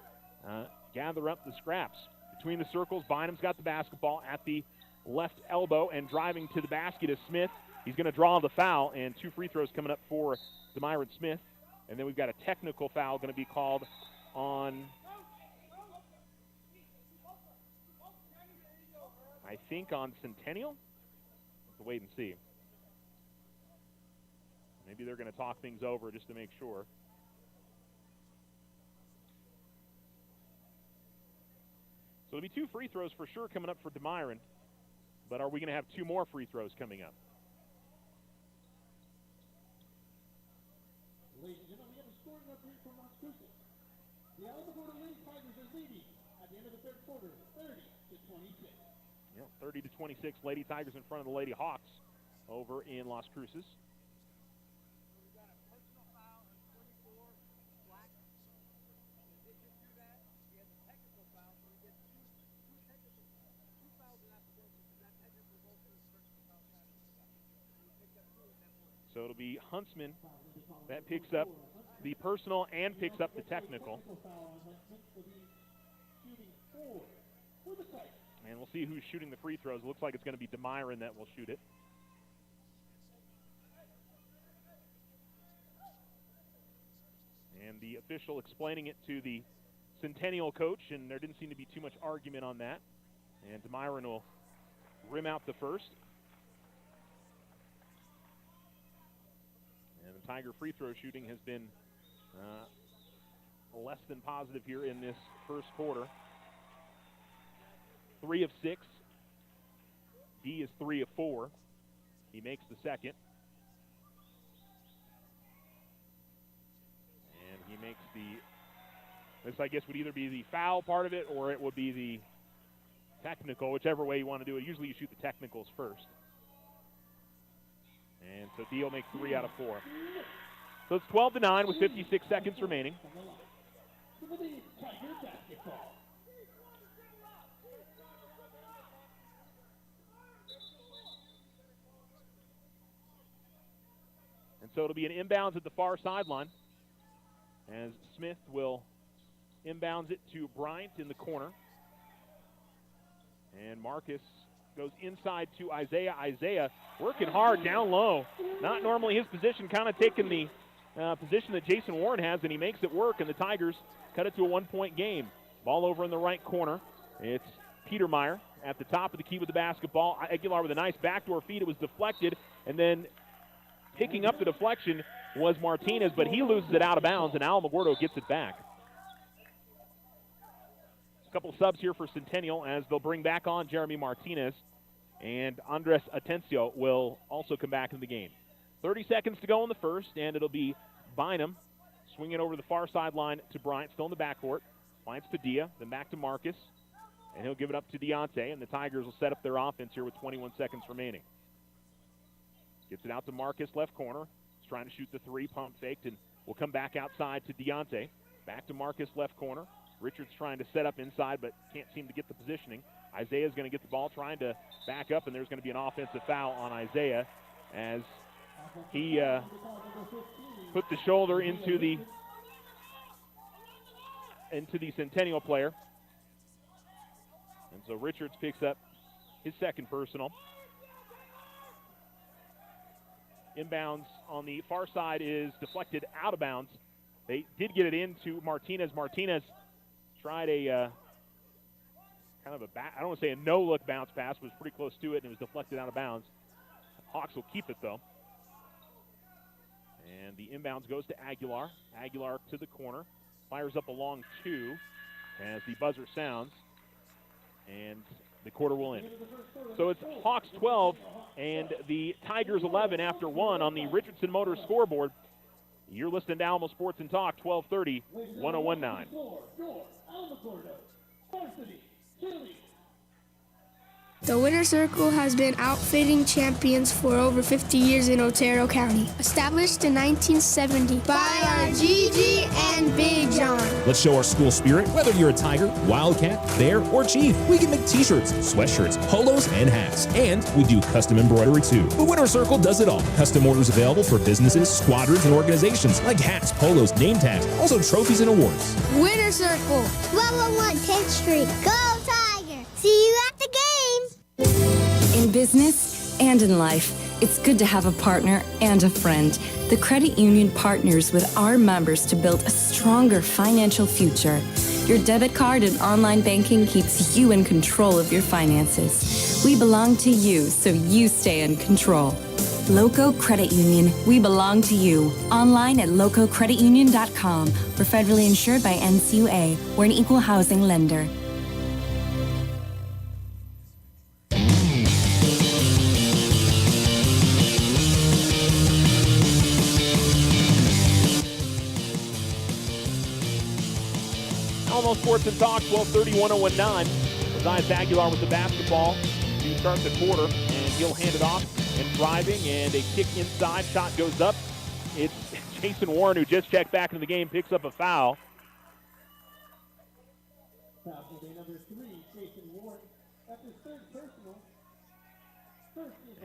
gather up the scraps. Between the circles, Bynum's got the basketball at the left elbow, and driving to the basket is Smith. He's going to draw the foul, and 2 free throws coming up for Demyron Smith. And then we've got a technical foul going to be called on, I think, on Centennial. We'll have to wait and see. Maybe they're going to talk things over just to make sure. So there'll be 2 free throws for sure coming up for Demyron, but are we going to have 2 more free throws coming up? Ladies and gentlemen, we have a scoring update from Las Cruces. The Alamogordo Lady Tigers are leading at the end of the third quarter, 30-26. Yeah, 30-26, Lady Tigers in front of the Lady Hawks over in Las Cruces. So it'll be Huntsman that picks up the personal and picks up the technical. And we'll see who's shooting the free throws. It looks like it's going to be Demyron that will shoot it. And the official explaining it to the Centennial coach, and there didn't seem to be too much argument on that. And Demyron will rim out the first. And the Tiger free throw shooting has been less than positive here in this first quarter. 3 of 6. D is 3 of 4. He makes the second. And he makes this, I guess, would either be the foul part of it or it would be the technical, whichever way you want to do it. Usually you shoot the technicals first. And so D will make 3 out of 4. So it's 12-9 with 56 seconds remaining. And so it'll be an inbounds at the far sideline as Smith will inbounds it to Bryant in the corner. And Marcus goes inside to Isaiah. Isaiah working hard down low. Not normally his position, kind of taking the position that Jason Warren has, and he makes it work, and the Tigers cut it to a 1-point game. Ball over in the right corner. It's Petermeyer at the top of the key with the basketball. Aguilar with a nice backdoor feed. It was deflected, and then picking up the deflection was Martinez, but he loses it out of bounds, and Alamogordo gets it back. A couple subs here for Centennial as they'll bring back on Jeremy Martinez, and Andres Atencio will also come back in the game. 30 seconds to go in the first, and it'll be Bynum swinging over the far sideline to Bryant, still in the backcourt. Bryant's to Dia, then back to Marcus, and he'll give it up to Deontay, and the Tigers will set up their offense here with 21 seconds remaining. Gets it out to Marcus, left corner. He's trying to shoot the three, pump faked, and will come back outside to Deontay. Back to Marcus, left corner. Richards trying to set up inside, but can't seem to get the positioning. Isaiah's going to get the ball, trying to back up, and there's going to be an offensive foul on Isaiah as he put the shoulder into the Centennial player. And so Richards picks up his second personal. Inbounds on the far side is deflected out of bounds. They did get it into Martinez. Martinez tried a kind of a I don't want to say a no-look bounce pass, but was pretty close to it, and it was deflected out of bounds. Hawks will keep it, though. And the inbounds goes to Aguilar. Aguilar to the corner. Fires up a long two as the buzzer sounds. And the quarter will end. So it's Hawks 12 and the Tigers 11 after one on the Richardson Motors scoreboard. You're listening to Alamo Sports and Talk, 1230, 1019. The Winner Circle has been outfitting champions for over 50 years in Otero County. Established in 1970 by our Gigi and Big John. Let's show our school spirit. Whether you're a Tiger, Wildcat, Bear, or Chief, we can make t-shirts, sweatshirts, polos, and hats. And we do custom embroidery too. The Winner Circle does it all. Custom orders available for businesses, squadrons, and organizations like hats, polos, name tags, also trophies and awards. Winner Circle, 1201 10th Street. Go Tiger! See you at the game! In business and in life, it's good to have a partner and a friend. The credit union partners with our members to build a stronger financial future. Your debit card and online banking keeps you in control of your finances. We belong to you, so you stay in control. Loco Credit Union, we belong to you. Online at lococreditunion.com. We're federally insured by NCUA. We're an equal housing lender. Alamo Sports and Talk, 1230, 1019. Resides Aguilar with the basketball to start the quarter, and he'll hand it off and driving, and a kick inside. Shot goes up. It's Jason Warren, who just checked back into the game, picks up a foul. Foul will be number 3, Jason Warren. That's his third personal.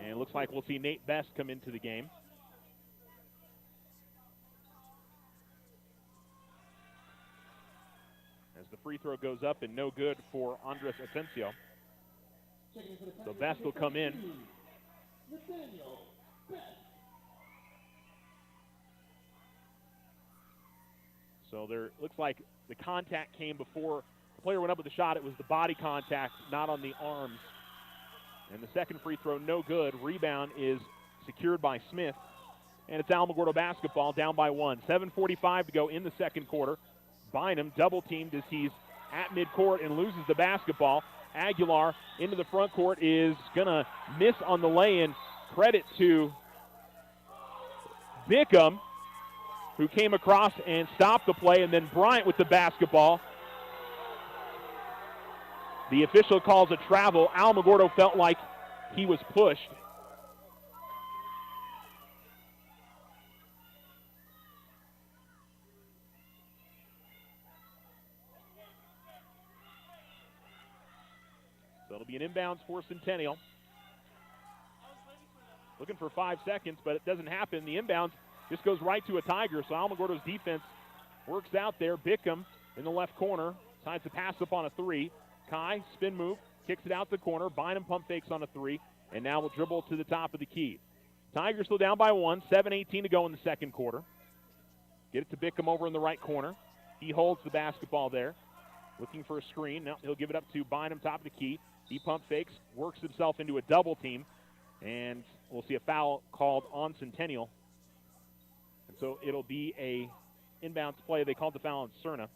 And it looks like we'll see Nate Best come into the game. As the free throw goes up and no good for Andres Atencio. So Best will come in. So there looks like the contact came before the player went up with the shot. It was the body contact, not on the arms. And the second free throw, no good. Rebound is secured by Smith. And it's Alamogordo basketball, down by 1. 7:45 to go in the second quarter. Bynum double-teamed as he's at midcourt and loses the basketball. Aguilar into the front court is going to miss on the lay-in. Credit to Bickham, who came across and stopped the play, and then Bryant with the basketball. The official calls a travel. Alamogordo felt like he was pushed. So it'll be an inbounds for Centennial. Looking for 5 seconds, but it doesn't happen. The inbounds just goes right to a Tiger, so Alamogordo's defense works out there. Bickham in the left corner decides to pass up on a three. Kai, spin move, kicks it out the corner. Bynum pump fakes on a three, and now will dribble to the top of the key. Tigers still down by 1, 7:18 to go in the second quarter. Get it to Bickham over in the right corner. He holds the basketball there, looking for a screen. Now he'll give it up to Bynum, top of the key. He pump fakes, works himself into a double team, and we'll see a foul called on Centennial. And so it'll be a inbounds play. They called the foul on Cerna.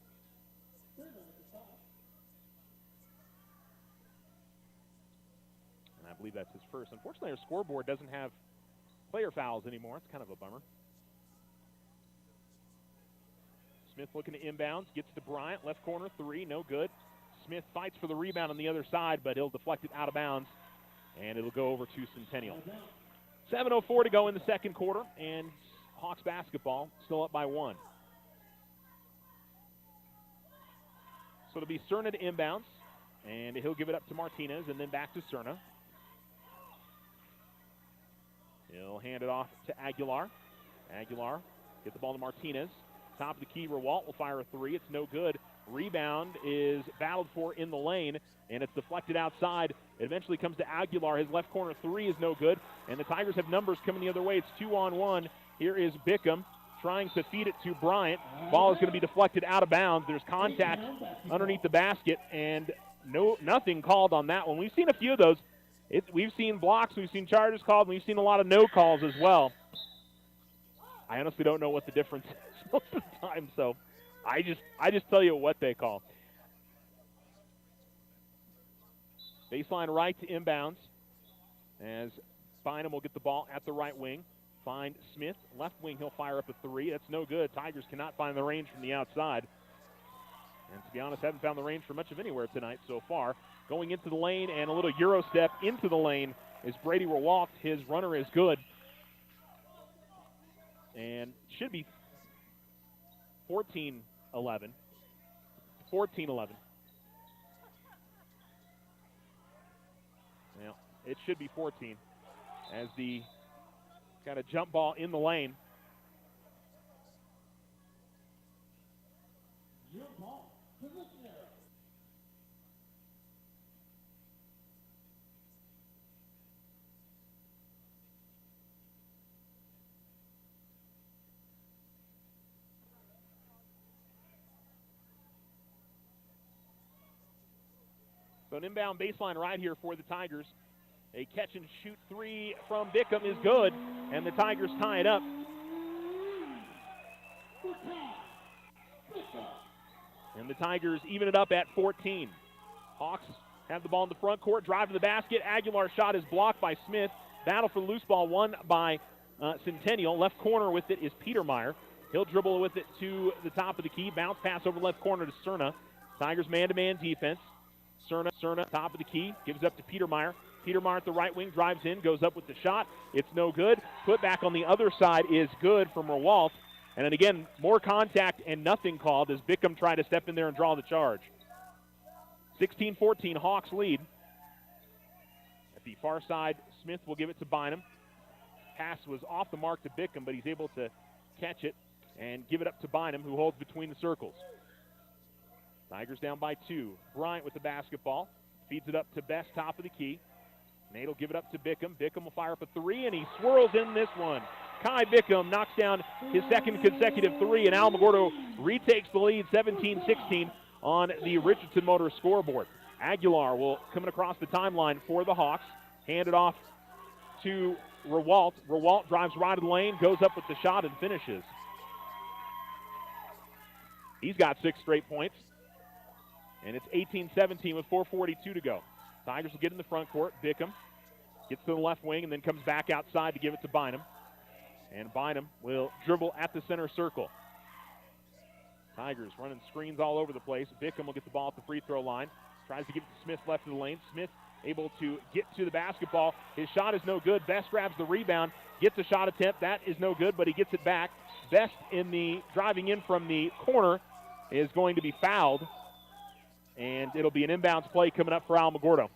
And I believe that's his first. Unfortunately, our scoreboard doesn't have player fouls anymore. It's kind of a bummer. Smith looking to inbounds, gets to Bryant, left corner, three, no good. Smith fights for the rebound on the other side, but he'll deflect it out of bounds, and it'll go over to Centennial. 7:04 to go in the second quarter, and Hawks basketball still up by 1. So it'll be Cerna to inbounds, and he'll give it up to Martinez, and then back to Cerna. He'll hand it off to Aguilar. Aguilar get the ball to Martinez. Top of the key, Rewalt will fire a three. It's no good. Rebound is battled for in the lane, and it's deflected outside. It eventually comes to Aguilar. His left corner three is no good, and the Tigers have numbers coming the other way. It's 2-on-1. Here is Bickham trying to feed it to Bryant. Ball is going to be deflected out of bounds. There's contact underneath the basket, and nothing called on that one. We've seen a few of those. We've seen blocks, we've seen charges called, and we've seen a lot of no calls as well. I honestly don't know what the difference is most of the time, so I just tell you what they call. Baseline right to inbounds as Bynum will get the ball at the right wing. Find Smith, left wing, he'll fire up a three. That's no good. Tigers cannot find the range from the outside. And to be honest, haven't found the range for much of anywhere tonight so far. Going into the lane and a little Euro step into the lane is Brady Rewalt. His runner is good. And should be 14-11. 14-11. Well, it should be 14 as the kind of jump ball in the lane. So an inbound baseline right here for the Tigers. A catch-and-shoot three from Bickham is good, and the Tigers tie it up. And the Tigers even it up at 14. Hawks have the ball in the front court, drive to the basket. Aguilar's shot is blocked by Smith. Battle for the loose ball won by Centennial. Left corner with it is Petermeyer. He'll dribble with it to the top of the key. Bounce pass over left corner to Cerna. Tigers man-to-man defense. Cerna, top of the key, gives up to Petermeyer. Petermeyer at the right wing, drives in, goes up with the shot. It's no good. Put back on the other side is good from Rewalt. And then again, more contact and nothing called as Bickham tried to step in there and draw the charge. 16-14, Hawks lead. At the far side, Smith will give it to Bynum. Pass was off the mark to Bickham, but he's able to catch it and give it up to Bynum, who holds between the circles. Tigers down by 2. Bryant with the basketball. Feeds it up to Best, top of the key. Nate will give it up to Bickham. Bickham will fire up a three, and he swirls in this one. Kai Bickham knocks down his second consecutive three, and Alamogordo retakes the lead 17-16 on the Richardson Motors scoreboard. Aguilar will come across the timeline for the Hawks. Hand it off to Rewalt. Rewalt drives right of the lane, goes up with the shot, and finishes. He's got 6 straight points. And it's 18-17 with 4:42 to go. Tigers will get in the front court. Bickham gets to the left wing and then comes back outside to give it to Bynum. And Bynum will dribble at the center circle. Tigers running screens all over the place. Bickham will get the ball at the free throw line. Tries to give it to Smith left of the lane. Smith able to get to the basketball. His shot is no good. Best grabs the rebound. Gets a shot attempt. That is no good, but he gets it back. Best in the driving in from the corner is going to be fouled. And it'll be an inbounds play coming up for Alamogordo.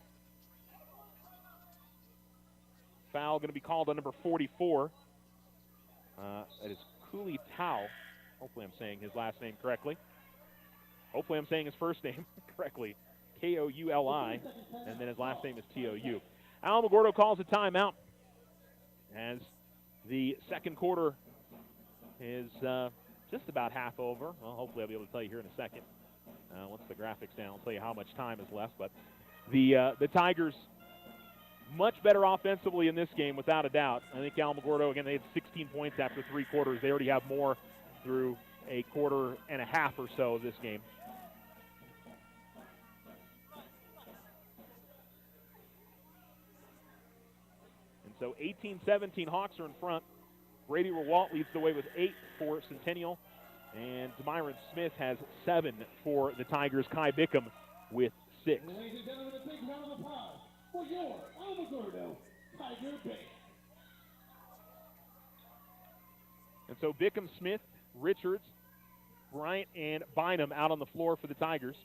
Foul going to be called on number 44. That is Cooley Tao. Hopefully I'm saying his last name correctly. Hopefully I'm saying his first name correctly. Kouli, and then his last name is Tou. Alamogordo calls a timeout as the second quarter is just about half over. Well, hopefully I'll be able to tell you here in a second. Once the graphics down, I'll tell you how much time is left. But The Tigers much better offensively in this game, without a doubt. I think Alamogordo, again, they had 16 points after 3 quarters. They already have more through a quarter and a half or so of this game. And so 18-17, Hawks are in front. Brady Rewalt leads the way with 8 for Centennial. And Demyron Smith has 7 for the Tigers. Kai Bickham with 6. Ladies and gentlemen, a big round of applause for your Alamogordo Tiger Band. And so Bickham, Smith, Richards, Bryant, and Bynum out on the floor for the Tigers.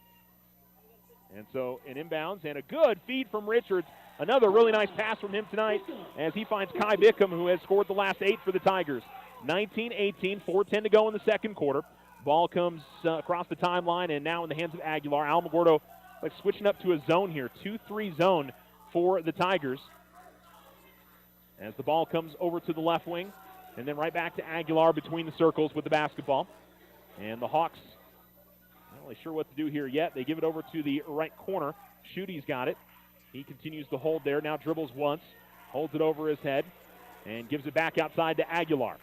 And so an inbounds and a good feed from Richards. Another really nice pass from him tonight as he finds Kai Bickham, who has scored the last 8 for the Tigers. 19-18, 4:10 to go in the second quarter. Ball comes across the timeline and now in the hands of Aguilar. Alamogordo like switching up to a zone here, 2-3 zone for the Tigers. As the ball comes over to the left wing and then right back to Aguilar between the circles with the basketball. And the Hawks not really sure what to do here yet. They give it over to the right corner. Schuette's got it. He continues to hold there, now dribbles once, holds it over his head, and gives it back outside to Aguilar.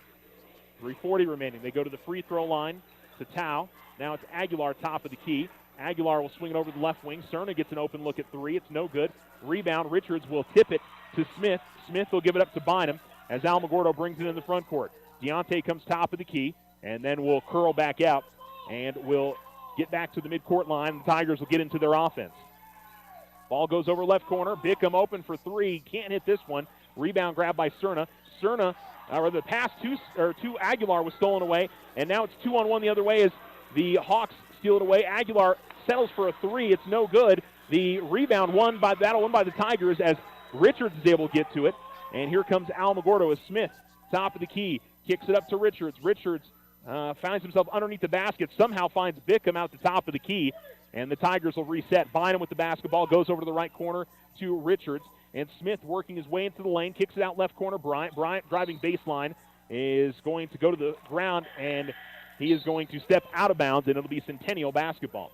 3:40 remaining. They go to the free throw line to Tao. Now it's Aguilar top of the key. Aguilar will swing it over the left wing. Cerna gets an open look at 3. It's no good. Rebound. Richards will tip it to Smith. Smith will give it up to Bynum as Alamogordo brings it in the front court. Deontay comes top of the key and then will curl back out and will get back to the midcourt line. The Tigers will get into their offense. Ball goes over left corner. Bickham open for 3. Can't hit this one. Rebound grab by Cerna. Cerna, or the pass to Aguilar was stolen away, and now it's 2-on-1 the other way as the Hawks steal it away. Aguilar settles for a 3. It's no good. The rebound won by the Tigers as Richards is able to get to it. And here comes Alamogordo as Smith, top of the key, kicks it up to Richards. Richards finds himself underneath the basket, somehow finds Bickham out the top of the key, and the Tigers will reset. Bynum with the basketball, goes over to the right corner to Richards, and Smith working his way into the lane, kicks it out left corner. Bryant driving baseline is going to go to the ground, and he is going to step out of bounds, and it'll be Centennial basketball.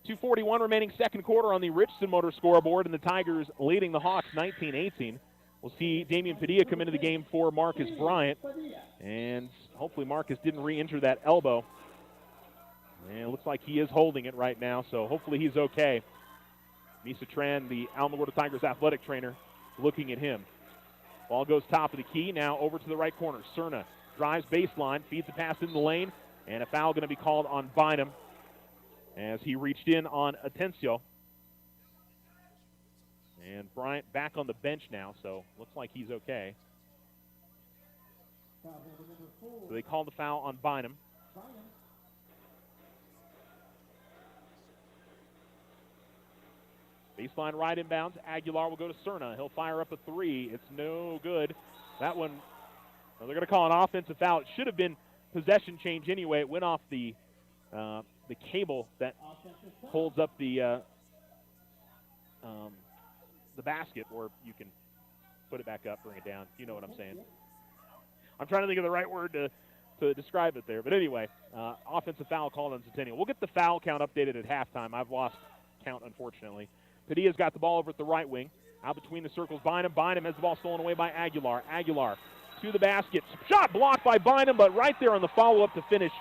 2:41 remaining second quarter on the Richardson Motor scoreboard, and the Tigers leading the Hawks 19-18. We'll see Damian Padilla come into the game for Marcus Bryant, and hopefully Marcus didn't re-injure that elbow. And it looks like he is holding it right now, so hopefully he's okay. Misa Tran, the Alamogordo Tigers athletic trainer, looking at him. Ball goes top of the key, now over to the right corner. Cerna drives baseline, feeds the pass in the lane, and a foul going to be called on Bynum as he reached in on Atencio. And Bryant back on the bench now, so looks like he's okay. So they call the foul on Bynum. Baseline right inbounds. Aguilar will go to Cerna. He'll fire up a 3. It's no good. That one, well, they're going to call an offensive foul. It should have been possession change anyway. It went off the cable that holds up the basket, or you can put it back up, bring it down. You know what I'm saying. I'm trying to think of the right word to describe it there. But anyway, offensive foul called on Centennial. We'll get the foul count updated at halftime. I've lost count, unfortunately. Padilla's got the ball over at the right wing. Out between the circles, Bynum. Bynum has the ball stolen away by Aguilar. Aguilar to the basket. Shot blocked by Bynum, but right there on the follow-up to finish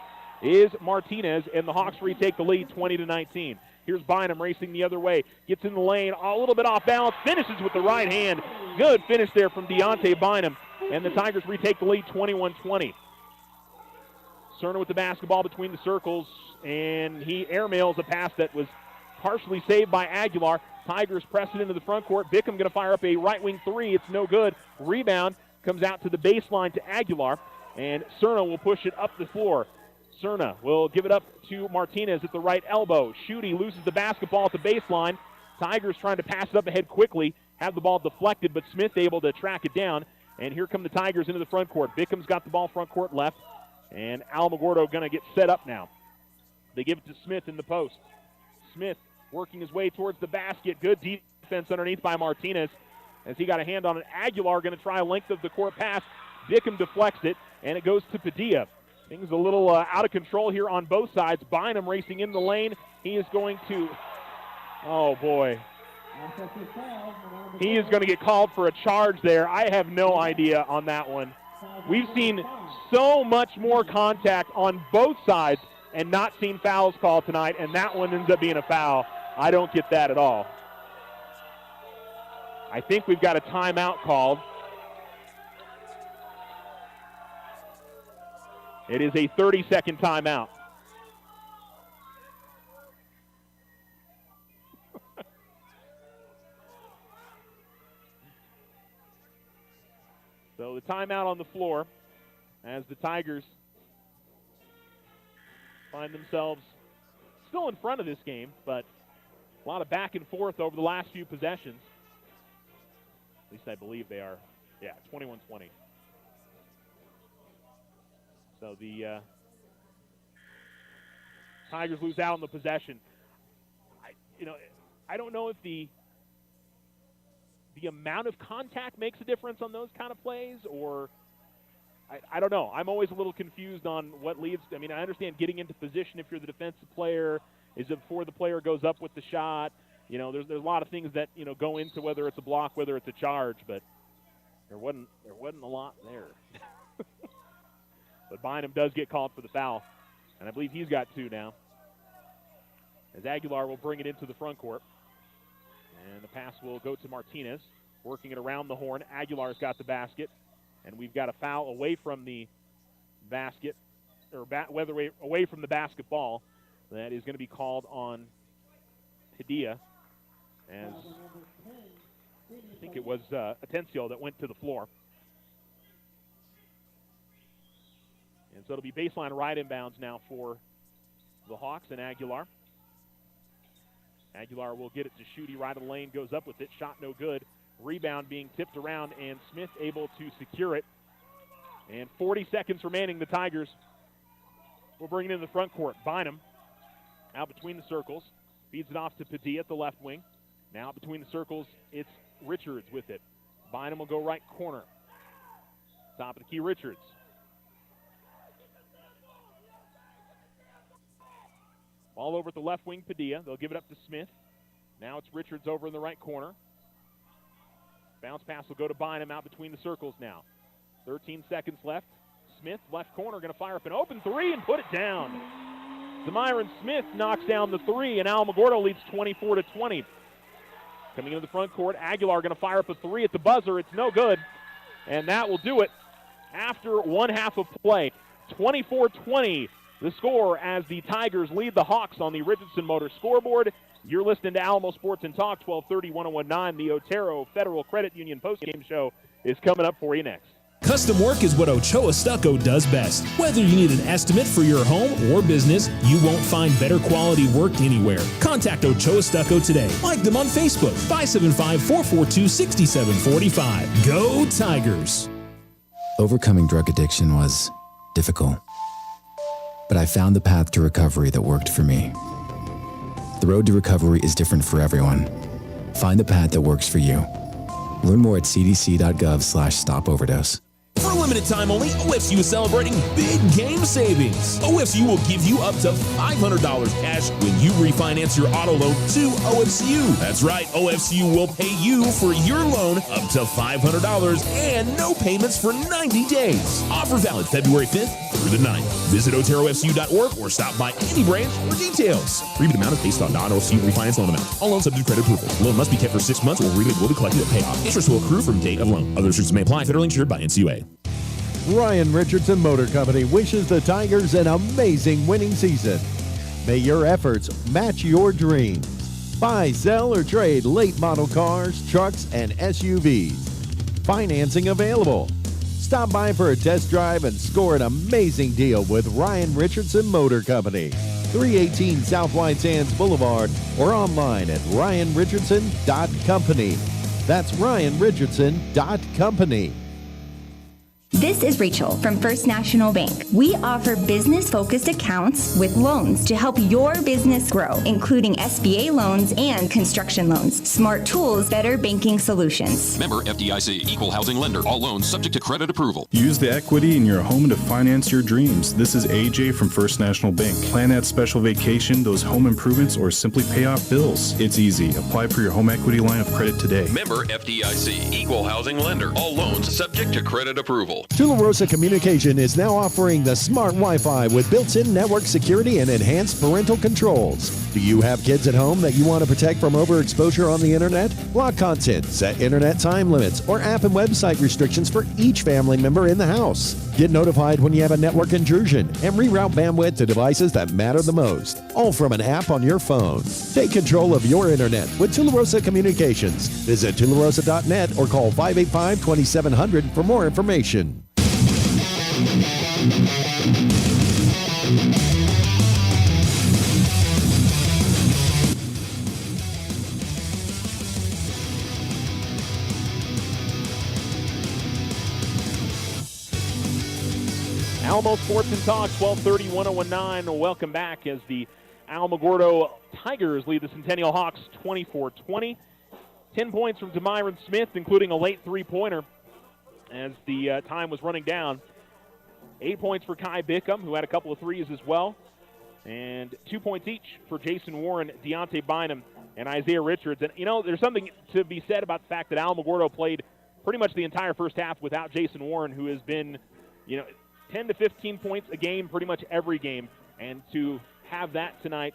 is Martinez, and the Hawks retake the lead 20-19. Here's Bynum racing the other way. Gets in the lane, a little bit off balance, finishes with the right hand. Good finish there from Deontay Bynum, and the Tigers retake the lead 21-20. Cerna with the basketball between the circles, and he airmails a pass that was partially saved by Aguilar. Tigers press it into the front court. Bickham going to fire up a right wing 3. It's no good. Rebound comes out to the baseline to Aguilar, and Cerna will push it up the floor. Cerna will give it up to Martinez at the right elbow. Schuette loses the basketball at the baseline. Tigers trying to pass it up ahead quickly. Have the ball deflected, but Smith able to track it down. And here come the Tigers into the front court. Bickham's got the ball front court left, and Alamogordo going to get set up now. They give it to Smith in the post. Smith working his way towards the basket. Good defense underneath by Martinez as he got a hand on it. Aguilar going to try a length of the court pass. Bickham deflects it, and it goes to Padilla. Things a little out of control here on both sides. Bynum racing in the lane. He is going to Oh, boy. He is going to get called for a charge there. I have no idea on that one. We've seen so much more contact on both sides and not seen fouls called tonight, and that one ends up being a foul. I don't get that at all. I think we've got a timeout called. It is a 30-second timeout. So the timeout on the floor as the Tigers find themselves still in front of this game, but a lot of back and forth over the last few possessions. At least I believe they are. Yeah, 21-20. So the Tigers lose out on the possession. I don't know if the amount of contact makes a difference on those kind of plays, or I don't know. I'm always a little confused on what leads. I mean, I understand getting into position if you're the defensive player. Is it before the player goes up with the shot? There's a lot of things that, go into whether it's a block, whether it's a charge, but there wasn't a lot there. But Bynum does get called for the foul, and I believe he's got 2 now. As Aguilar will bring it into the front court. And the pass will go to Martinez, working it around the horn. Aguilar's got the basket, and we've got a foul away from the basket, or away from the basketball. That is going to be called on Padilla, as I think it was Atencio that went to the floor. And so it'll be baseline right inbounds now for the Hawks and Aguilar. Aguilar will get it to Schutte, right of the lane, goes up with it, shot no good. Rebound being tipped around, and Smith able to secure it. And 40 seconds remaining, the Tigers will bring it in the front court. Bynum out between the circles, feeds it off to Padilla at the left wing. Now between the circles, it's Richards with it. Bynum will go right corner. Top of the key, Richards. All over at the left wing, Padilla. They'll give it up to Smith. Now it's Richards over in the right corner. Bounce pass will go to Bynum out between the circles now. 13 seconds left. Smith, left corner, going to fire up an open 3 and put it down. Zamyron Smith knocks down the 3, and Alamogordo leads 24-20. Coming into the front court, Aguilar going to fire up a 3 at the buzzer. It's no good, and that will do it after one half of play. 24-20. The score as the Tigers lead the Hawks on the Richardson Motor scoreboard. You're listening to Alamo Sports and Talk, 1230-1019. The Otero Federal Credit Union postgame show is coming up for you next. Custom work is what Ochoa Stucco does best. Whether you need an estimate for your home or business, you won't find better quality work anywhere. Contact Ochoa Stucco today. Like them on Facebook, 575-442-6745. Go Tigers! Overcoming drug addiction was difficult. But I found the path to recovery that worked for me. The road to recovery is different for everyone. Find the path that works for you. Learn more at cdc.gov/stopoverdose. For a limited time only, OFCU is celebrating big game savings. OFCU will give you up to $500 cash when you refinance your auto loan to OFCU. That's right, OFCU will pay you for your loan up to $500 and no payments for 90 days. Offer valid February 5th through the 9th. Visit OteroFCU.org or stop by any branch for details. Rebate amount is based on non-OFCU refinance loan amount. All loans subject to credit approval. Loan must be kept for 6 months or rebate will be collected at payoff. Interest will accrue from date of loan. Other restrictions may apply. Federally insured by NCUA. Ryan Richardson Motor Company wishes the Tigers an amazing winning season. May your efforts match your dreams. Buy, sell, or trade late model cars, trucks, and SUVs. Financing available. Stop by for a test drive and score an amazing deal with Ryan Richardson Motor Company. 318 South White Sands Boulevard or online at ryanrichardson.company. That's ryanrichardson.company. This is Rachel from First National Bank. We offer business-focused accounts with loans to help your business grow, including SBA loans and construction loans. Smart tools, better banking solutions. Member FDIC, equal housing lender. All loans subject to credit approval. Use the equity in your home to finance your dreams. This is AJ from First National Bank. Plan that special vacation, those home improvements, or simply pay off bills. It's easy. Apply for your home equity line of credit today. Member FDIC, equal housing lender. All loans subject to credit approval. Tularosa Communication is now offering the smart Wi-Fi with built-in network security and enhanced parental controls. Do you have kids at home that you want to protect from overexposure on the internet? Block content, set internet time limits, or app and website restrictions for each family member in the house. Get notified when you have a network intrusion and reroute bandwidth to devices that matter the most, all from an app on your phone. Take control of your internet with Tularosa Communications. Visit tularosa.net or call 585-2700 for more information. Alamo Sports and Talk, 1230-1019. Welcome back as the Alamogordo Tigers lead the Centennial Hawks 24-20. 10 points from Demyron Smith, including a late three-pointer as the time was running down. 8 points for Kai Bickham, who had a couple of threes as well. And 2 points each for Jason Warren, Deontay Bynum, and Isaiah Richards. And, you know, there's something to be said about the fact that Alamogordo played pretty much the entire first half without Jason Warren, who has been, 10 to 15 points a game pretty much every game. And to have that tonight,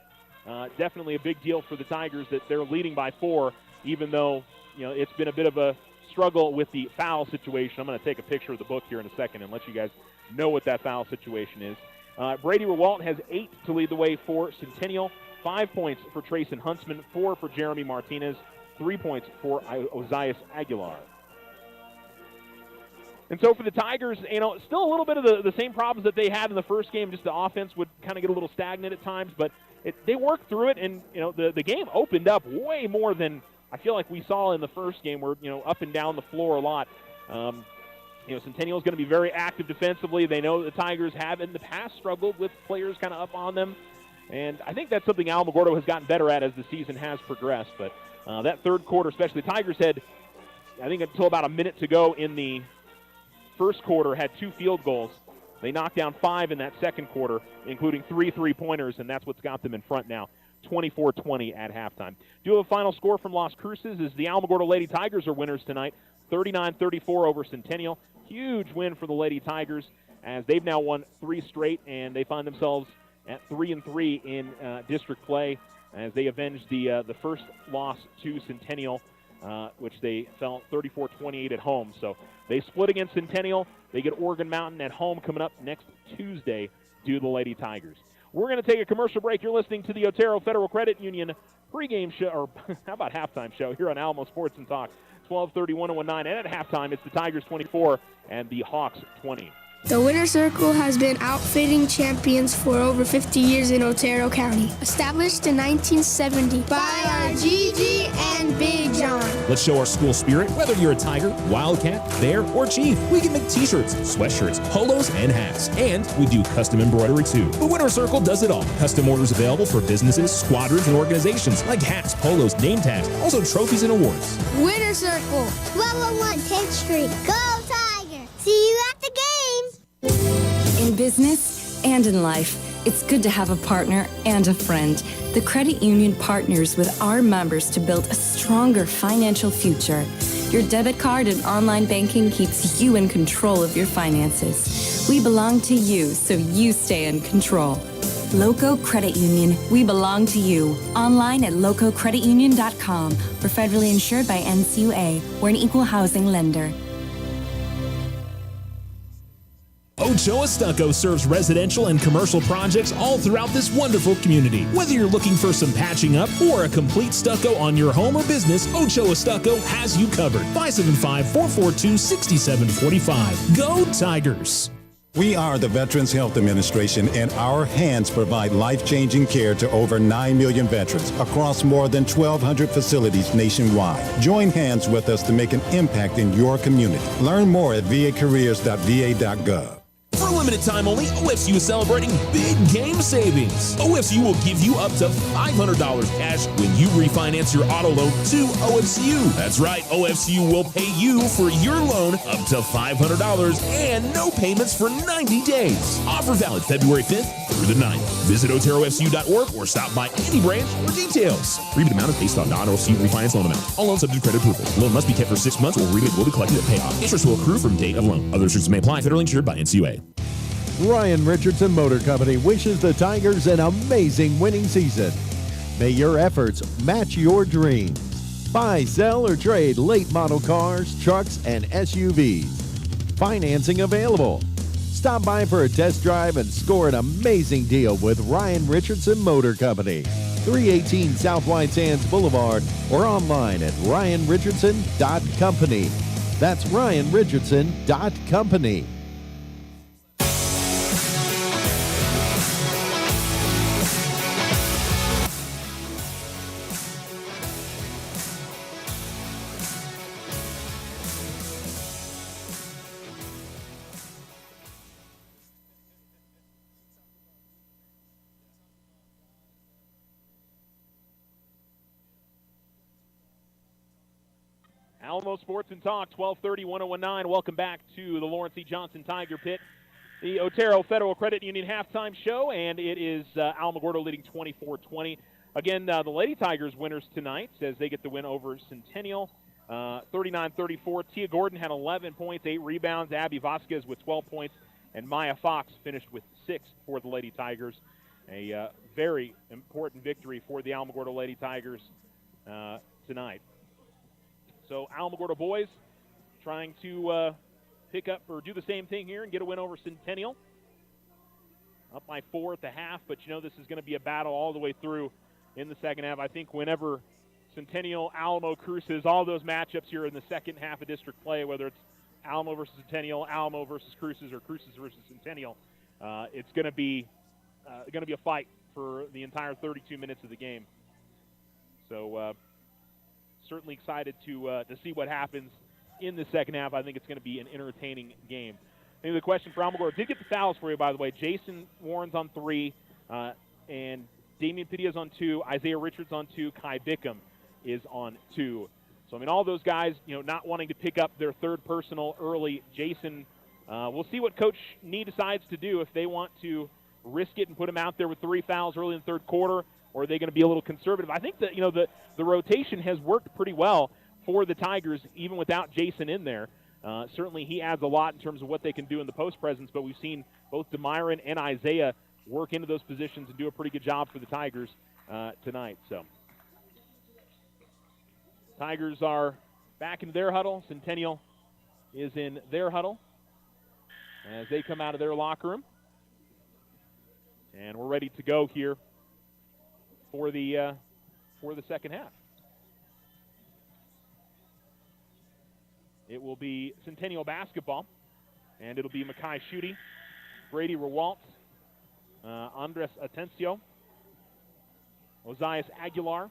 definitely a big deal for the Tigers that they're leading by 4, even though, it's been a bit of a struggle with the foul situation. I'm going to take a picture of the book here in a second and let you guys know what that foul situation is. Brady Rewalt has 8 to lead the way for Centennial, 5 points for Trayson Huntsman, 4 for Jeremy Martinez, 3 points for Ozias Aguilar. And so for the Tigers, still a little bit of the same problems that they had in the first game. Just the offense would kind of get a little stagnant at times, but they worked through it, and the game opened up way more than I feel like we saw in the first game, where up and down the floor a lot. Centennial is going to be very active defensively. They know the Tigers have in the past struggled with players kind of up on them, and I think that's something Alamogordo has gotten better at as the season has progressed. But that third quarter, especially, the Tigers had, I think until about a minute to go in the first quarter, had 2 field goals. They knocked down 5 in that second quarter, including 3 three-pointers, and that's what's got them in front now, 24-20 at halftime. Do have a final score from Las Cruces as the Alamogordo Lady Tigers are winners tonight, 39-34 over Centennial. Huge win for the Lady Tigers as they've now won 3 straight, and they find themselves at 3-3 in district play as they avenge the first loss to Centennial, which they fell 34-28 at home. So they split against Centennial. They get Oregon Mountain at home coming up next Tuesday due to the Lady Tigers. We're going to take a commercial break. You're listening to the Otero Federal Credit Union pregame show, or how about halftime show here on Alamo Sports and Talk, 1230-1019. And at halftime, it's the Tigers 24 and the Hawks 20. The Winner's Circle has been outfitting champions for over 50 years in Otero County. Established in 1970 by our Gigi and Big John. Let's show our school spirit. Whether you're a Tiger, Wildcat, Bear, or Chief, we can make t-shirts, sweatshirts, polos, and hats. And we do custom embroidery too. The Winner's Circle does it all. Custom orders available for businesses, squadrons, and organizations like hats, polos, name tags, also trophies and awards. Winner's Circle, 1201 10th Street. Go Tiger! See you at the game! In business and in life, it's good to have a partner and a friend. The credit union partners with our members to build a stronger financial future. Your debit card and online banking keeps you in control of your finances. We belong to you, so you stay in control. Loco Credit Union, we belong to you. Online at lococreditunion.com. We're federally insured by NCUA. We're an equal housing lender. Ochoa Stucco serves residential and commercial projects all throughout this wonderful community. Whether you're looking for some patching up or a complete stucco on your home or business, Ochoa Stucco has you covered. 575-442-6745. Go Tigers! We are the Veterans Health Administration, and our hands provide life-changing care to over 9 million veterans across more than 1,200 facilities nationwide. Join hands with us to make an impact in your community. Learn more at vacareers.va.gov. For a limited time only, OFCU is celebrating big game savings. OFCU will give you up to $500 cash when you refinance your auto loan to OFCU. That's right, OFCU will pay you for your loan up to $500 and no payments for 90 days. Offer valid February 5th through the 9th. Visit OteroFCU.org or stop by any branch for details. Rebate amount is based on non-OFCU refinance loan amount. All loans subject to credit approval. Loan must be kept for 6 months or rebate will be collected at payoff. Interest will accrue from date of loan. Other restrictions may apply. Federally insured by NCUA. Ryan Richardson Motor Company wishes the Tigers an amazing winning season. May your efforts match your dreams. Buy, sell, or trade late model cars, trucks, and SUVs. Financing available. Stop by for a test drive and score an amazing deal with Ryan Richardson Motor Company. 318 South White Sands Boulevard or online at ryanrichardson.company. That's ryanrichardson.company. Alamo Sports and Talk, 1230, 1019. Welcome back to the Lawrence E. Johnson Tiger Pit, the Otero Federal Credit Union halftime show, and it is Alamogordo leading 24-20. Again, the Lady Tigers winners tonight as they get the win over Centennial, 39-34. Tia Gordon had 11 points, 8 rebounds. Abby Vasquez with 12 points, and Maya Fox finished with 6 for the Lady Tigers. A very important victory for the Alamogordo Lady Tigers tonight. So Alamogordo boys trying to pick up or do the same thing here and get a win over Centennial. Up by 4 at the half, but you know this is going to be a battle all the way through in the second half. I think whenever Centennial, Alamo, Cruces, all those matchups here in the second half of district play, whether it's Alamo versus Centennial, Alamo versus Cruces, or Cruces versus Centennial, it's going to be a fight for the entire 32 minutes of the game. So certainly excited to see what happens in the second half. I think it's going to be an entertaining game. Maybe the question for Alamogordo, did get the fouls for you, by the way. Jason Warren's on 3, and Damian Padilla's on 2, Isaiah Richards on 2, Kai Bickham is on 2. So, I mean, all those guys, not wanting to pick up their third personal early. Jason, we'll see what Coach Nee decides to do, if they want to risk it and put him out there with 3 fouls early in the third quarter, or are they going to be a little conservative? I think that, the rotation has worked pretty well for the Tigers, even without Jason in there. Certainly he adds a lot in terms of what they can do in the post presence, but we've seen both DeMyron and Isaiah work into those positions and do a pretty good job for the Tigers tonight. So Tigers are back in their huddle. Centennial is in their huddle as they come out of their locker room. And we're ready to go here for the second half. It will be Centennial basketball, and it'll be Makai Schutte, Brady Rewalt, Andres Atencio, Ozias Aguilar,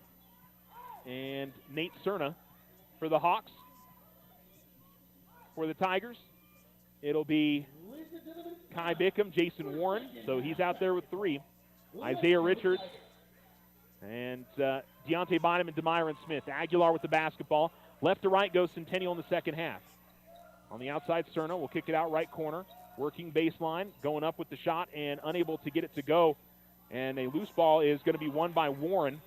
and Nate Cerna for the Hawks. For the Tigers, it'll be Kai Bickham, Jason Warren, so he's out there with 3, Isaiah Richards, and Deontay Bynum and DeMyron Smith. Aguilar with the basketball. Left to right goes Centennial in the second half. On the outside, Cerna will kick it out right corner. Working baseline, going up with the shot and unable to get it to go. And a loose ball is going to be won by Warren.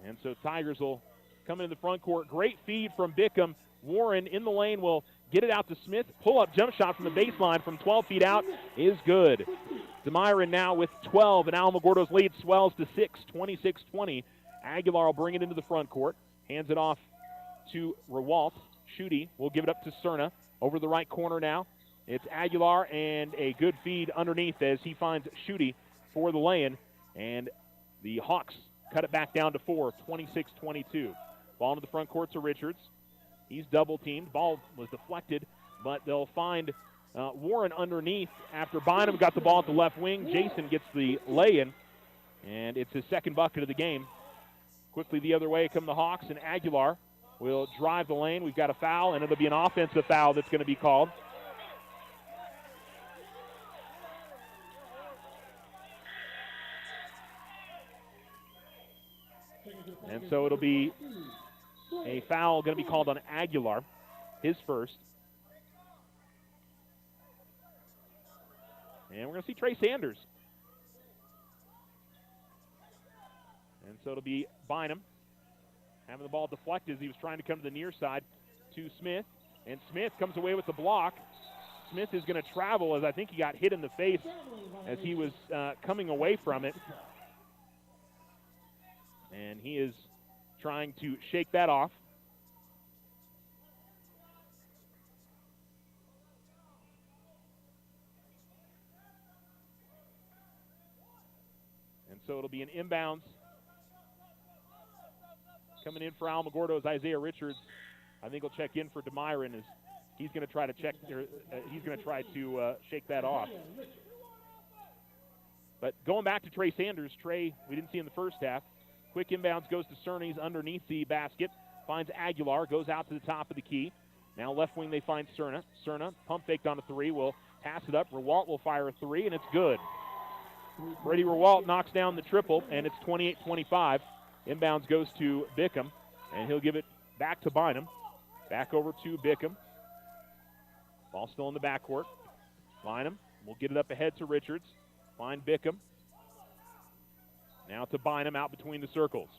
And so Tigers will come into the front court. Great feed from Bickham. Warren in the lane will get it out to Smith. Pull-up jump shot from the baseline from 12 feet out is good. DeMyron now with 12, and Alamogordo's lead swells to 6, 26-20. Aguilar will bring it into the front court. Hands it off to Rewalt. Schutte will give it up to Cerna. Over the right corner now. It's Aguilar, and a good feed underneath as he finds Schutte for the lay-in. And the Hawks cut it back down to 4, 26-22. Ball into the front court to Richards. He's double-teamed. Ball was deflected, but they'll find Warren underneath after Bynum got the ball at the left wing. Jason gets the lay-in, and it's his second bucket of the game. Quickly the other way come the Hawks, and Aguilar will drive the lane. We've got a foul, and it'll be an offensive foul that's going to be called. And so it'll be a foul going to be called on Aguilar, his first. And we're going to see Trey Sanders. And so it'll be Bynum having the ball deflected as he was trying to come to the near side to Smith. And Smith comes away with the block. Smith is going to travel as I think he got hit in the face as he was coming away from it. And he is trying to shake that off. And so it'll be an inbounds. Coming in for Alamogordo is Isaiah Richards. I think he'll check in for DeMyron as he's going to try to shake that off. But going back to Trey Sanders, Trey we didn't see in the first half. Quick inbounds goes to Cerny. He's underneath the basket. Finds Aguilar. Goes out to the top of the key. Now left wing they find Cerna. Cerna pump faked on a three. Will pass it up. Rewalt will fire a three, and it's good. Brady Rewalt knocks down the triple, and it's 28-25. Inbounds goes to Bickham, and he'll give it back to Bynum. Back over to Bickham. Ball still in the backcourt. Bynum will get it up ahead to Richards. Find Bickham. Now to Bynum out between the circles.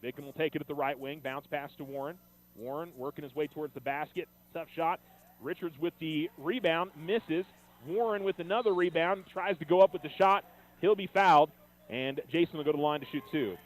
Bickham will take it at the right wing. Bounce pass to Warren. Warren working his way towards the basket. Tough shot. Richards with the rebound. Misses. Warren with another rebound. Tries to go up with the shot. He'll be fouled. And Jason will go to the line to shoot two.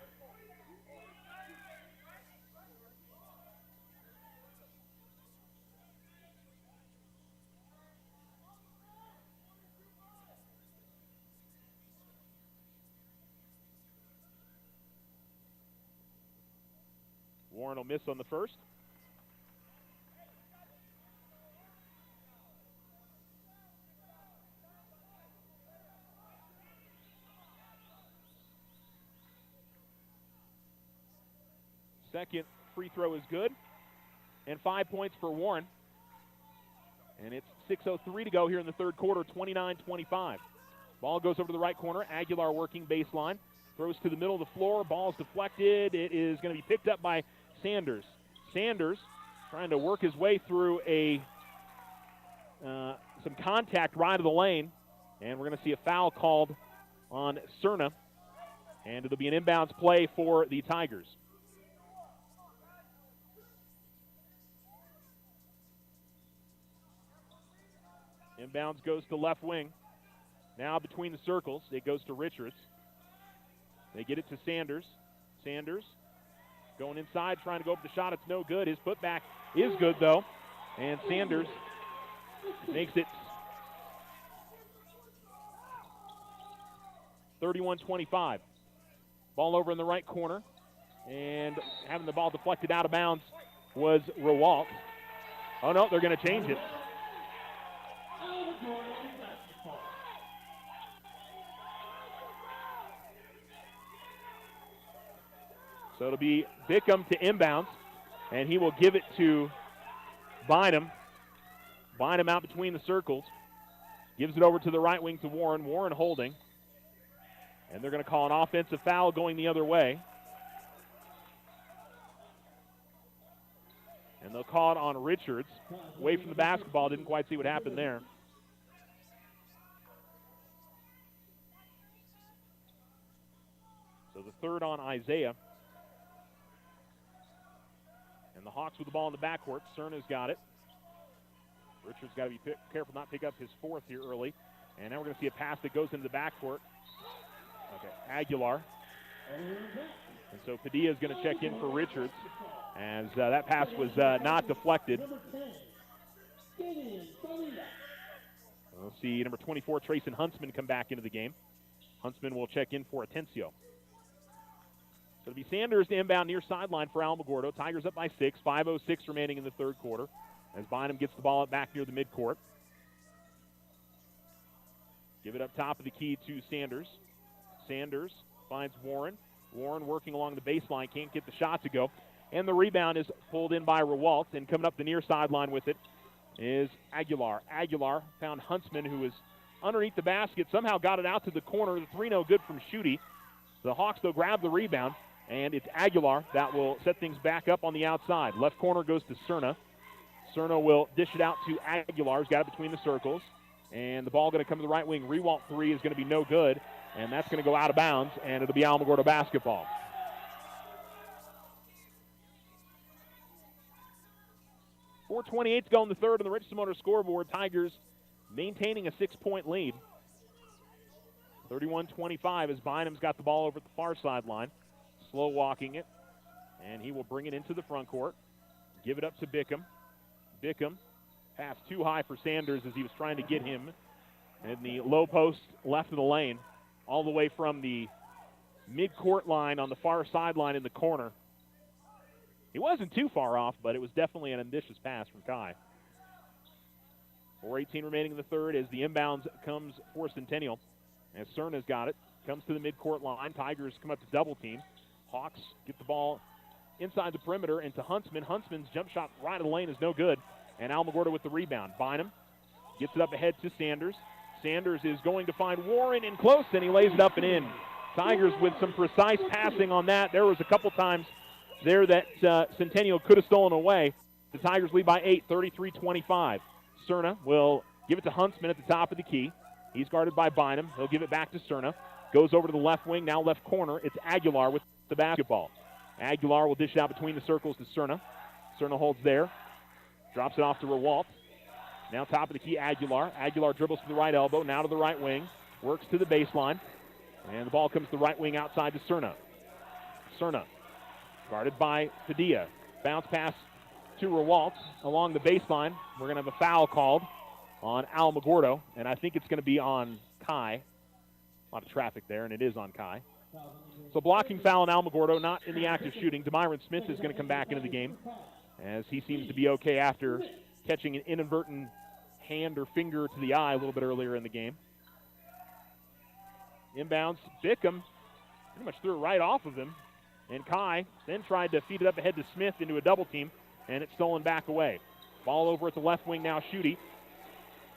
Warren will miss on the first. Second free throw is good. And 5 points for Warren. And it's 6:03 to go here in the third quarter, 29-25. Ball goes over to the right corner. Aguilar working baseline. Throws to the middle of the floor. Ball's deflected. It is going to be picked up by Sanders. Sanders trying to work his way through some contact right of the lane. And we're going to see a foul called on Cerna. And it'll be an inbounds play for the Tigers. Inbounds goes to left wing. Now between the circles, it goes to Richards. They get it to Sanders. Sanders going inside, trying to go up the shot. It's no good. His putback is good, though. And Sanders makes it 31-25. Ball over in the right corner. And having the ball deflected out of bounds was Rewalt. Oh, no, they're going to change it. So it'll be Bickham to inbounds, and he will give it to Bynum. Bynum out between the circles. Gives it over to the right wing to Warren. Warren holding. And they're going to call an offensive foul going the other way. And they'll call it on Richards. Away from the basketball, didn't quite see what happened there. So the third on Isaiah. And the Hawks with the ball in the backcourt. Cerna's got it. Richards got to be careful not to pick up his fourth here early. And now we're going to see a pass that goes into the backcourt. Okay, Aguilar. And so Padilla is going to check in for Richards as that pass was not deflected. We'll see number 24, Trayson Huntsman, come back into the game. Huntsman will check in for Atencio. So it'll be Sanders to inbound near sideline for Alamogordo. Tigers up by 6, 5:06 remaining in the third quarter. as Bynum gets the ball back near the midcourt. Give it up top of the key to Sanders. Sanders finds Warren. Warren working along the baseline, can't get the shot to go. And the rebound is pulled in by Rewalt, and coming up the near sideline with it is Aguilar. Aguilar found Huntsman, who was underneath the basket, somehow got it out to the corner. The three no good from Schutte. The Hawks, though, grab the rebound, and it's Aguilar that will set things back up on the outside. Left corner goes to Cerna. Cerna will dish it out to Aguilar, who's got it between the circles. And the ball going to come to the right wing. Rewalt three is going to be no good, and that's going to go out of bounds, and it'll be Alamogordo basketball. .428 to go in the third on the Richardson Motor scoreboard. Tigers maintaining a 6-point lead. 31-25 as Bynum's got the ball over at the far sideline. Slow walking it, and he will bring it into the front court. Give it up to Bickham. Bickham passed too high for Sanders as he was trying to get him in the low post left of the lane, all the way from the mid-court line on the far sideline in the corner. He wasn't too far off, but it was definitely an ambitious pass from Kai. 4:18 remaining in the third as the inbounds comes for Centennial. As Cerna's got it, comes to the midcourt line. Tigers come up to double team. Hawks get the ball inside the perimeter into Huntsman. Huntsman's jump shot right of the lane is no good. And Alamogordo with the rebound. Bynum gets it up ahead to Sanders. Sanders is going to find Warren in close, and he lays it up and in. Tigers with some precise passing on that. There was a couple times there that Centennial could have stolen away. The Tigers lead by 8, 33-25. Cerna will give it to Huntsman at the top of the key. He's guarded by Bynum. He'll give it back to Cerna. Goes over to the left wing, now left corner. It's Aguilar with the basketball. Aguilar will dish it out between the circles to Cerna. Cerna holds there. Drops it off to Rewalt. Now top of the key, Aguilar. Aguilar dribbles to the right elbow, now to the right wing. Works to the baseline. And the ball comes to the right wing outside to Cerna. Cerna guarded by Padilla. Bounce pass to Rewalt along the baseline. We're going to have a foul called on Alamogordo, and I think it's going to be on Kai. A lot of traffic there, and it is on Kai. So blocking foul on Alamogordo, not in the act of shooting. DeMyron Smith is going to come back into the game, as he seems to be okay after catching an inadvertent hand or finger to the eye a little bit earlier in the game. Inbounds, Bickham pretty much threw it right off of him, and Kai then tried to feed it up ahead to Smith into a double team, and it's stolen back away. Ball over at the left wing now, Schutte.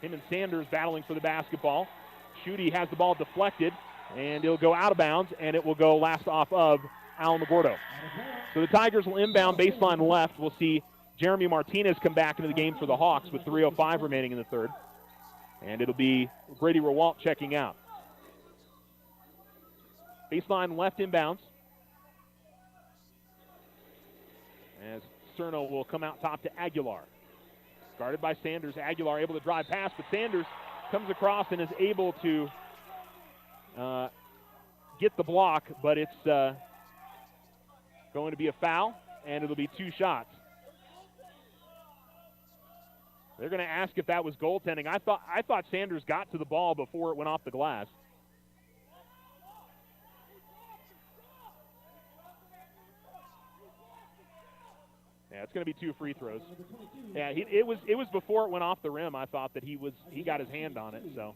Him and Sanders battling for the basketball. Schutte has the ball deflected, and it'll go out of bounds, and it will go last off of Alamogordo. So the Tigers will inbound baseline left. We'll see Jeremy Martinez come back into the game for the Hawks with 3:05 remaining in the third. And it'll be Grady Rewalt checking out. Baseline left inbounds. As Cerno will come out top to Aguilar. Guarded by Sanders. Aguilar able to drive past, but Sanders comes across and is able to get the block, but it's going to be a foul, and it'll be two shots. They're going to ask if that was goaltending. I thought Sanders got to the ball before it went off the glass. Yeah, it's going to be two free throws. Yeah, it was before it went off the rim. I thought that he got his hand on it. So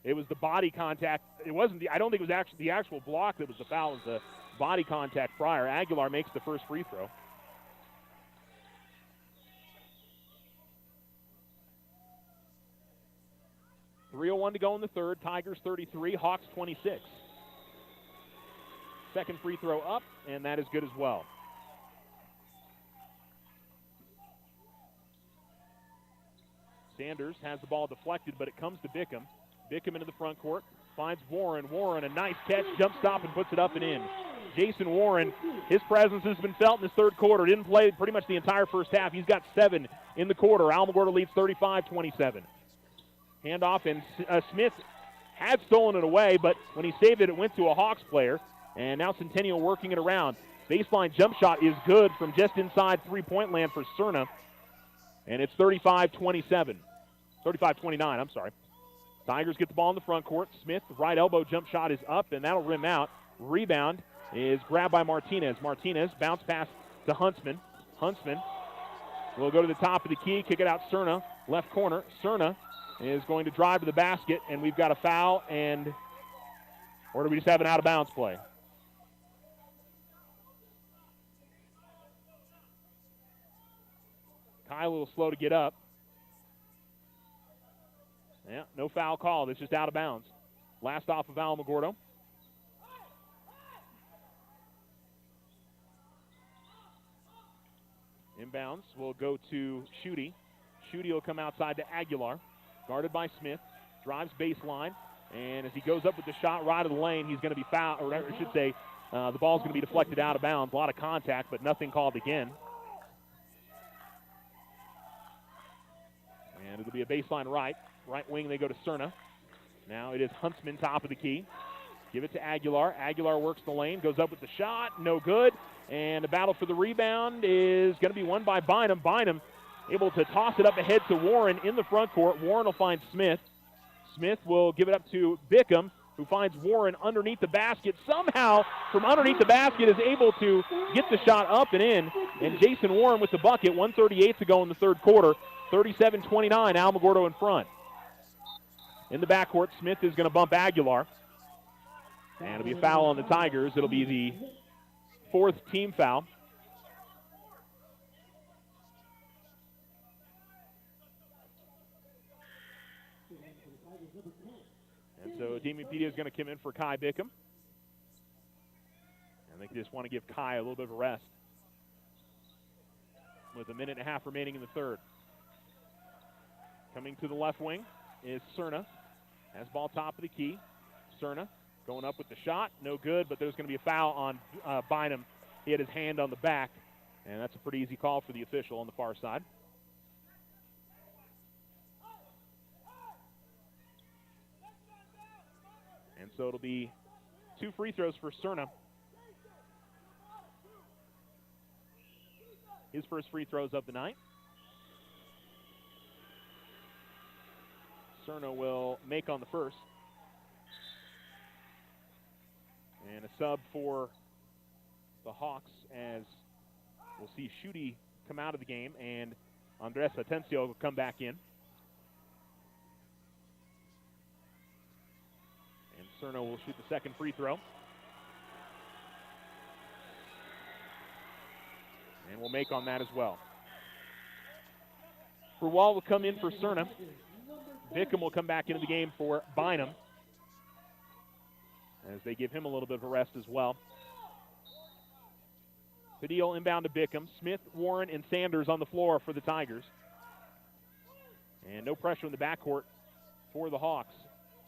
it was the body contact. It wasn't. I don't think it was actually the actual block that was the foul. It was the body contact prior. Aguilar makes the first free throw. .301 to go in the third. Tigers 33, Hawks 26. Second free throw up, and that is good as well. Sanders has the ball deflected, but it comes to Bickham. Bickham into the front court, finds Warren. Warren, a nice catch, jump stop, and puts it up and in. Jason Warren, his presence has been felt in this third quarter. Didn't play pretty much the entire first half. He's got 7 in the quarter. Alamogordo leads 35-27. Handoff, and Smith had stolen it away, but when he saved it, it went to a Hawks player. And now Centennial working it around. Baseline jump shot is good from just inside three-point land for Cerna. And it's 35-27. 35-29, I'm sorry. Tigers get the ball in the front court. Smith, right elbow jump shot is up, and that'll rim out. Rebound is grabbed by Martinez. Martinez, bounce pass to Huntsman. Huntsman will go to the top of the key, kick it out Cerna, left corner. Cerna is going to drive to the basket, and we've got a foul, or do we just have an out-of-bounds play? Kyle a little slow to get up. Yeah, no foul call. It's just out of bounds. Last off of Alamogordo. Inbounds will go to Schutte. Schutte will come outside to Aguilar. Guarded by Smith. Drives baseline. And as he goes up with the shot right of the lane, he's going to be fouled, or I should say, the ball's going to be deflected out of bounds. A lot of contact, but nothing called again. And it'll be a baseline right. Right wing, they go to Cerna. Now it is Huntsman, top of the key. Give it to Aguilar. Aguilar works the lane, goes up with the shot, no good. And the battle for the rebound is going to be won by Bynum. Bynum able to toss it up ahead to Warren in the front court. Warren will find Smith. Smith will give it up to Bickham, who finds Warren underneath the basket. Somehow, from underneath the basket, is able to get the shot up and in. And Jason Warren with the bucket, 1:38 to go in the third quarter. 37-29, Alamogordo in front. In the backcourt, Smith is going to bump Aguilar. And it'll be a foul on the Tigers. It'll be the fourth team foul. And so Damien Pedia is going to come in for Kai Bickham. And they just want to give Kai a little bit of a rest with a minute and a half remaining in the third. Coming to the left wing is Cerna. Has ball top of the key. Cerna going up with the shot. No good, but there's going to be a foul on Bynum. He had his hand on the back, and that's a pretty easy call for the official on the far side. And so it'll be 2 free throws for Cerna. His first free throws of the night. Cerna will make on the first. And a sub for the Hawks as we'll see Schutte come out of the game and Andres Atencio will come back in. And Cerna will shoot the second free throw. And will make on that as well. Perwall will come in for Cerna. Bickham will come back into the game for Bynum as they give him a little bit of a rest as well. Padilla inbound to Bickham. Smith, Warren, and Sanders on the floor for the Tigers. And no pressure in the backcourt for the Hawks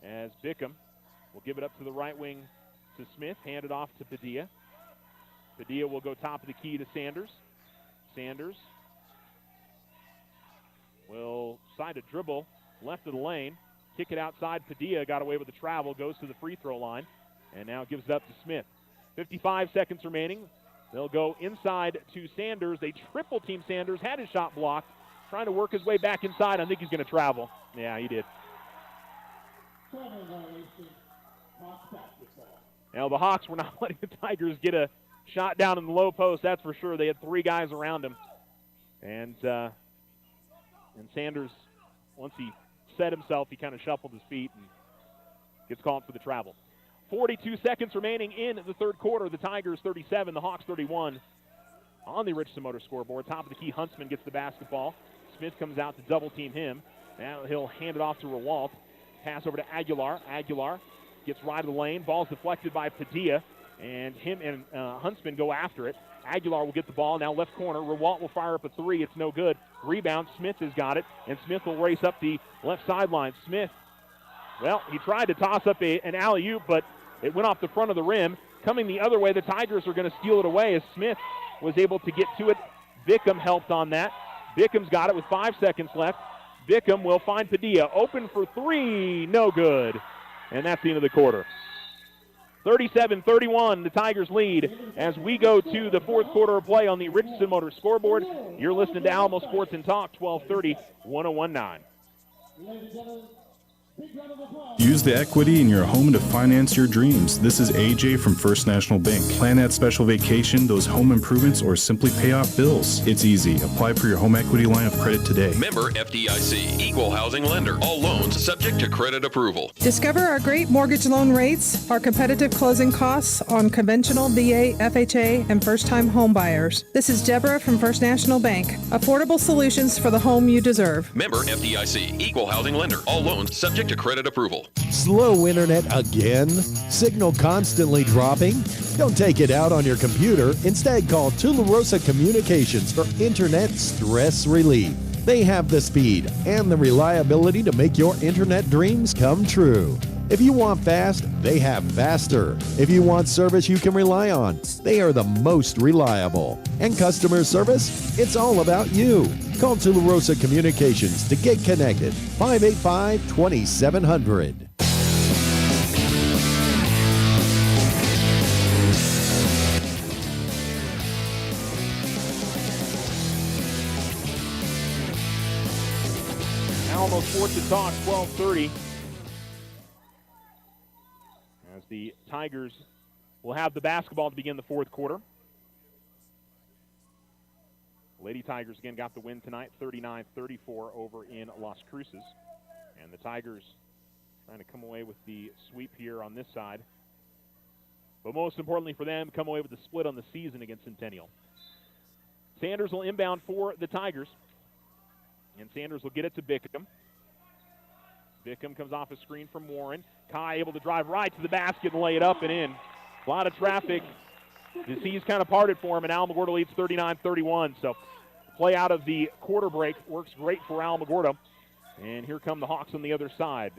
as Bickham will give it up to the right wing to Smith, hand it off to Padilla. Padilla will go top of the key to Sanders. Sanders will side a dribble left of the lane, kick it outside. Padilla got away with the travel, goes to the free throw line, and now gives it up to Smith. 55 seconds remaining. They'll go inside to Sanders. They triple team Sanders, had his shot blocked, trying to work his way back inside. I think he's going to travel. Yeah, he did. Now the Hawks were not letting the Tigers get a shot down in the low post, that's for sure. They had 3 guys around him. And Sanders, once he set himself, he kind of shuffled his feet and gets called for the travel. 42 seconds remaining in the third quarter. The Tigers 37, the Hawks 31 on the Richardson Motor scoreboard. Top of the key, Huntsman gets the basketball. Smith comes out to double team him. Now he'll hand it off to Rewalt. Pass over to Aguilar. Aguilar gets right of the lane. Ball's deflected by Padilla, and him and Huntsman go after it. Aguilar will get the ball. Now left corner. Rewalt will fire up a 3. It's no good. Rebound. Smith has got it, and Smith will race up the left sideline. Smith, well, he tried to toss up an alley-oop, but it went off the front of the rim. Coming the other way, the Tigers are going to steal it away as Smith was able to get to it. Bickham helped on that. Bickham's got it with 5 seconds left. Bickham will find Padilla. Open for 3. No good. And that's the end of the quarter. 37-31, the Tigers lead as we go to the fourth quarter of play on the Richardson Motor scoreboard. You're listening to Alamo Sports and Talk, 1230, 101.9. Ladies and gentlemen, Use the equity in your home to finance your dreams. This is AJ from First National Bank. Plan that special vacation, those home improvements, or simply pay off bills. It's easy. Apply for your home equity line of credit today. Member FDIC, equal housing lender. All loans subject to credit approval. Discover our great mortgage loan rates, our competitive closing costs on conventional, VA, FHA, and first-time home buyers. This is Deborah from First National Bank. Affordable solutions for the home you deserve. Member FDIC, equal housing lender. All loans subject to credit approval. Slow internet again? Signal constantly dropping? Don't take it out on your computer. Instead, call Tularosa Communications for internet stress relief. They have the speed and the reliability to make your internet dreams come true. If you want fast, they have faster. If you want service you can rely on, they are the most reliable. And customer service? It's all about you. Call Tularosa Communications to get connected. 585-2700. Alamo Sports and Talk, 12:30. As the Tigers will have the basketball to begin the fourth quarter. Lady Tigers again got the win tonight, 39-34 over in Las Cruces. And the Tigers trying to come away with the sweep here on this side. But most importantly for them, come away with the split on the season against Centennial. Sanders will inbound for the Tigers. And Sanders will get it to Bickham. Bickham comes off a screen from Warren. Kai able to drive right to the basket and lay it up and in. A lot of traffic. The seas kind of parted for him, and Alamogordo leads 39-31. So play out of the quarter break works great for Alamogordo. And here come the Hawks on the other side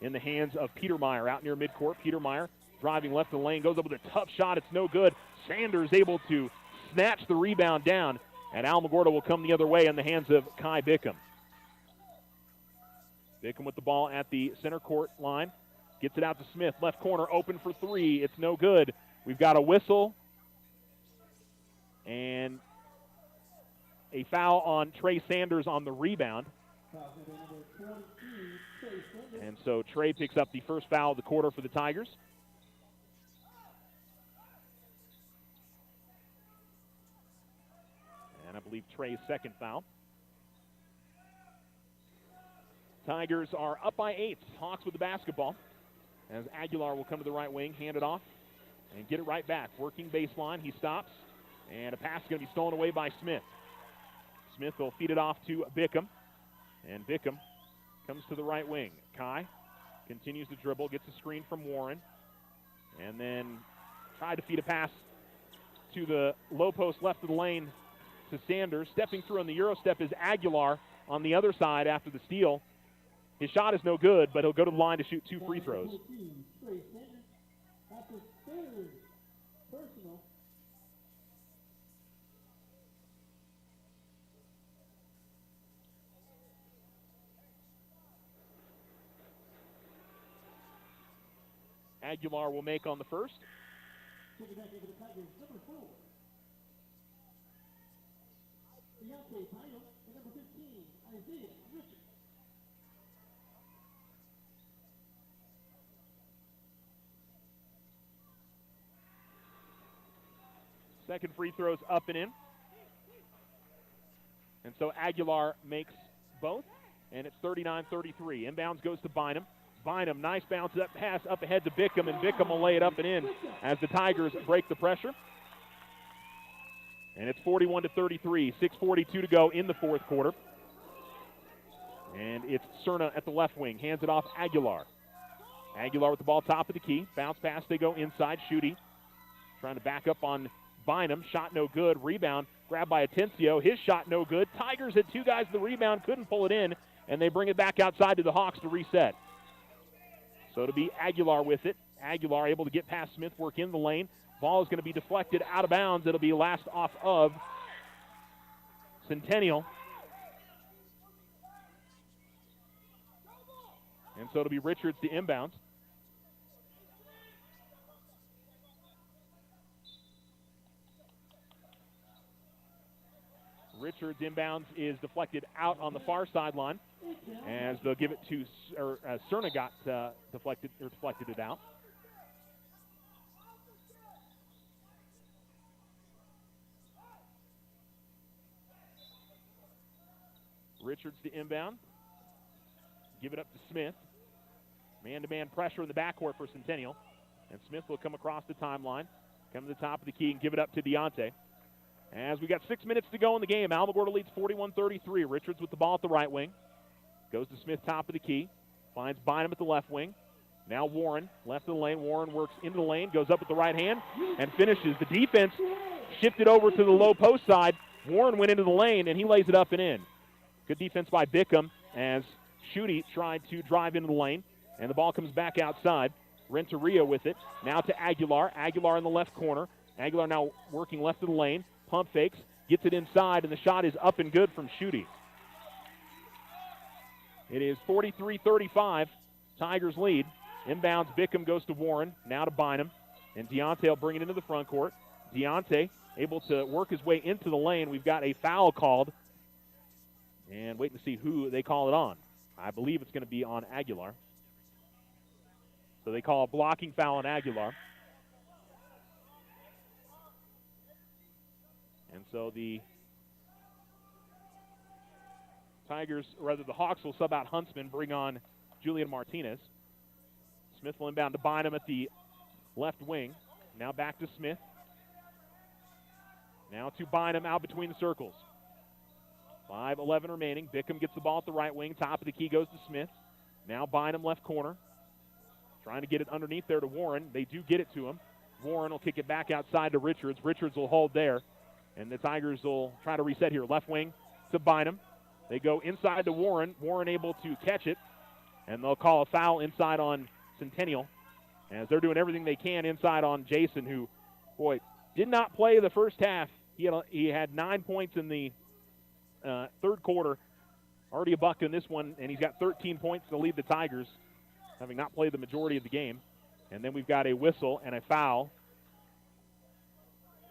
in the hands of Petermeyer out near midcourt. Petermeyer driving left in the lane, goes up with a tough shot. It's no good. Sanders able to snatch the rebound down, and Alamogordo will come the other way in the hands of Kai Bickham. Bickham with the ball at the center court line. Gets it out to Smith. Left corner open for three. It's no good. We've got a whistle and a foul on Trey Sanders on the rebound. And so Trey picks up the first foul of the quarter for the Tigers. And I believe Trey's second foul. Tigers are up by 8. Hawks with the basketball. As Aguilar will come to the right wing, hand it off, and get it right back. Working baseline, he stops, and a pass is going to be stolen away by Smith. Smith will feed it off to Bickham, and Bickham comes to the right wing. Kai continues to dribble, gets a screen from Warren, and then tried to feed a pass to the low post left of the lane to Sanders. Stepping through on the Euro step is Aguilar on the other side after the steal. His shot is no good, but he'll go to the line to shoot 2 free throws. Aguilar will make on the first. Second free throw's up and in. And so Aguilar makes both, and it's 39-33. Inbounds goes to Bynum. Bynum, nice bounce up pass up ahead to Bickham, and Bickham will lay it up and in as the Tigers break the pressure. And it's 41-33, 6:42 to go in the fourth quarter. And it's Cerna at the left wing, hands it off Aguilar. Aguilar with the ball top of the key. Bounce pass, they go inside. Schutte trying to back up on Bynum. Shot no good. Rebound grabbed by Atencio. His shot no good. Tigers had 2 guys at the rebound, couldn't pull it in, and they bring it back outside to the Hawks to reset. So it'll be Aguilar with it. Aguilar able to get past Smith, work in the lane. Ball is going to be deflected out of bounds. It'll be last off of Centennial. And so it'll be Richards to inbounds. Richards inbounds is deflected out on the far sideline as they'll give it to, Cerna got deflected it out. Richards to inbound. Give it up to Smith. Man-to-man pressure in the backcourt for Centennial. And Smith will come across the timeline, come to the top of the key, and give it up to Deontay. As we got 6 minutes to go in the game, Alamogordo leads 41-33. Richards with the ball at the right wing. Goes to Smith, top of the key. Finds Bynum at the left wing. Now Warren, left of the lane. Warren works into the lane, goes up with the right hand, and finishes. The defense shifted over to the low post side. Warren went into the lane, and he lays it up and in. Good defense by Bickham as Schutte tried to drive into the lane, and the ball comes back outside. Renteria with it. Now to Aguilar. Aguilar in the left corner. Aguilar now working left of the lane. Pump fakes. Gets it inside, and the shot is up and good from Schutte. It is 43-35. Tigers lead. Inbounds, Bickham goes to Warren. Now to Bynum. And Deontay will bring it into the front court. Deontay able to work his way into the lane. We've got a foul called. And waiting to see who they call it on. I believe it's going to be on Aguilar. So they call a blocking foul on Aguilar. And so the Tigers, or rather the Hawks, will sub out Huntsman, bring on Julian Martinez. Smith will inbound to Bynum at the left wing. Now back to Smith. Now to Bynum out between the circles. 5:11 remaining. Bickham gets the ball at the right wing. Top of the key goes to Smith. Now Bynum left corner. Trying to get it underneath there to Warren. They do get it to him. Warren will kick it back outside to Richards. Richards will hold there. And the Tigers will try to reset here. Left wing to Bynum. They go inside to Warren. Warren able to catch it. And they'll call a foul inside on Centennial. As they're doing everything they can inside on Jason, who, boy, did not play the first half. He had 9 points in the third quarter, already a buck in this one, and he's got 13 points to lead the Tigers, having not played the majority of the game. And then we've got a whistle and a foul,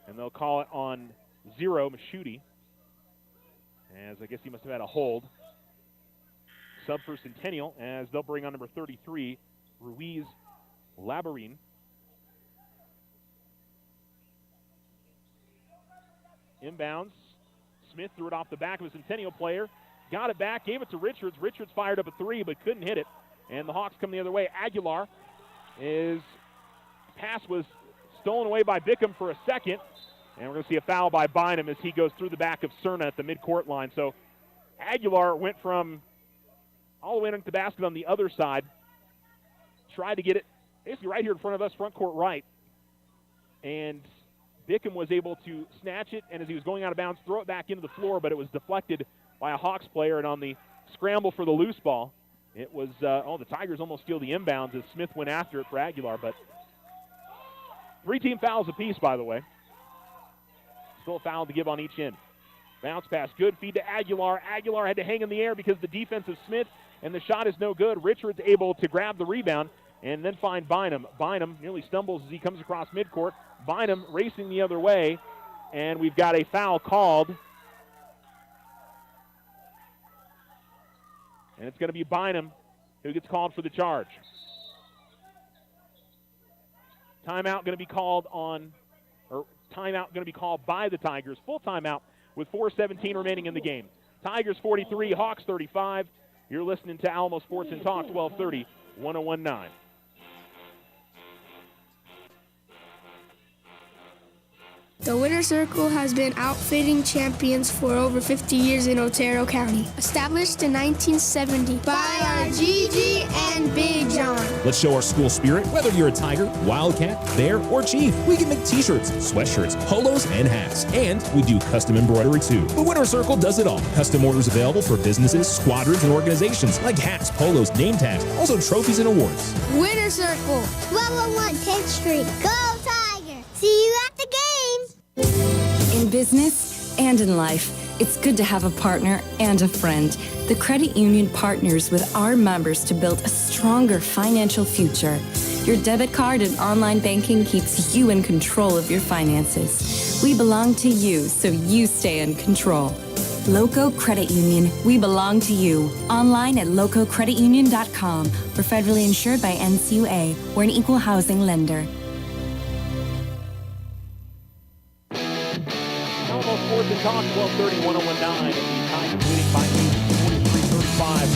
and they'll call it on 0, Maschuti, as I guess he must have had a hold. Sub for Centennial, as they'll bring on number 33, Ruiz Labarine. Inbounds. Smith threw it off the back of a Centennial player. Got it back, gave it to Richards. Richards fired up a three, but couldn't hit it. And the Hawks come the other way. Aguilar, his pass was stolen away by Bickham for a second. And we're going to see a foul by Bynum as he goes through the back of Cerna at the midcourt line. So Aguilar went from all the way into the basket on the other side. Tried to get it basically right here in front of us, front court right. And Bickham was able to snatch it, and as he was going out of bounds, throw it back into the floor, but it was deflected by a Hawks player, and on the scramble for the loose ball, it was, the Tigers almost steal the inbounds as Smith went after it for Aguilar, but 3-team fouls apiece, by the way. Still a foul to give on each end. Bounce pass, good feed to Aguilar. Aguilar had to hang in the air because the defense of Smith, and the shot is no good. Richards able to grab the rebound and then find Bynum. Bynum nearly stumbles as he comes across midcourt. Bynum racing the other way, and we've got a foul called. And it's going to be Bynum who gets called for the charge. Timeout going to be called by the Tigers. Full timeout with 4:17 remaining in the game. Tigers 43, Hawks 35. You're listening to Alamo Sports and Talk 1230, 101.9. The Winter Circle has been outfitting champions for over 50 years in Otero County. Established in 1970 by our Gigi and Big John. Let's show our school spirit. Whether you're a Tiger, Wildcat, Bear, or Chief, we can make t-shirts, sweatshirts, polos, and hats. And we do custom embroidery too. The Winter Circle does it all. Custom orders available for businesses, squadrons, and organizations like hats, polos, name tags, also trophies and awards. Winter Circle, 1201 10th Street. Go Tiger! See you at the games! In business and in life, it's good to have a partner and a friend. The credit union partners with our members to build a stronger financial future. Your debit card and online banking keeps you in control of your finances. We belong to you, so you stay in control. Loco Credit Union. We belong to you. Online at lococreditunion.com. We're federally insured by NCUA. We're an equal housing lender. Almost fourth and talk, 12:30, 101.9. The Tigers leading by 43-35.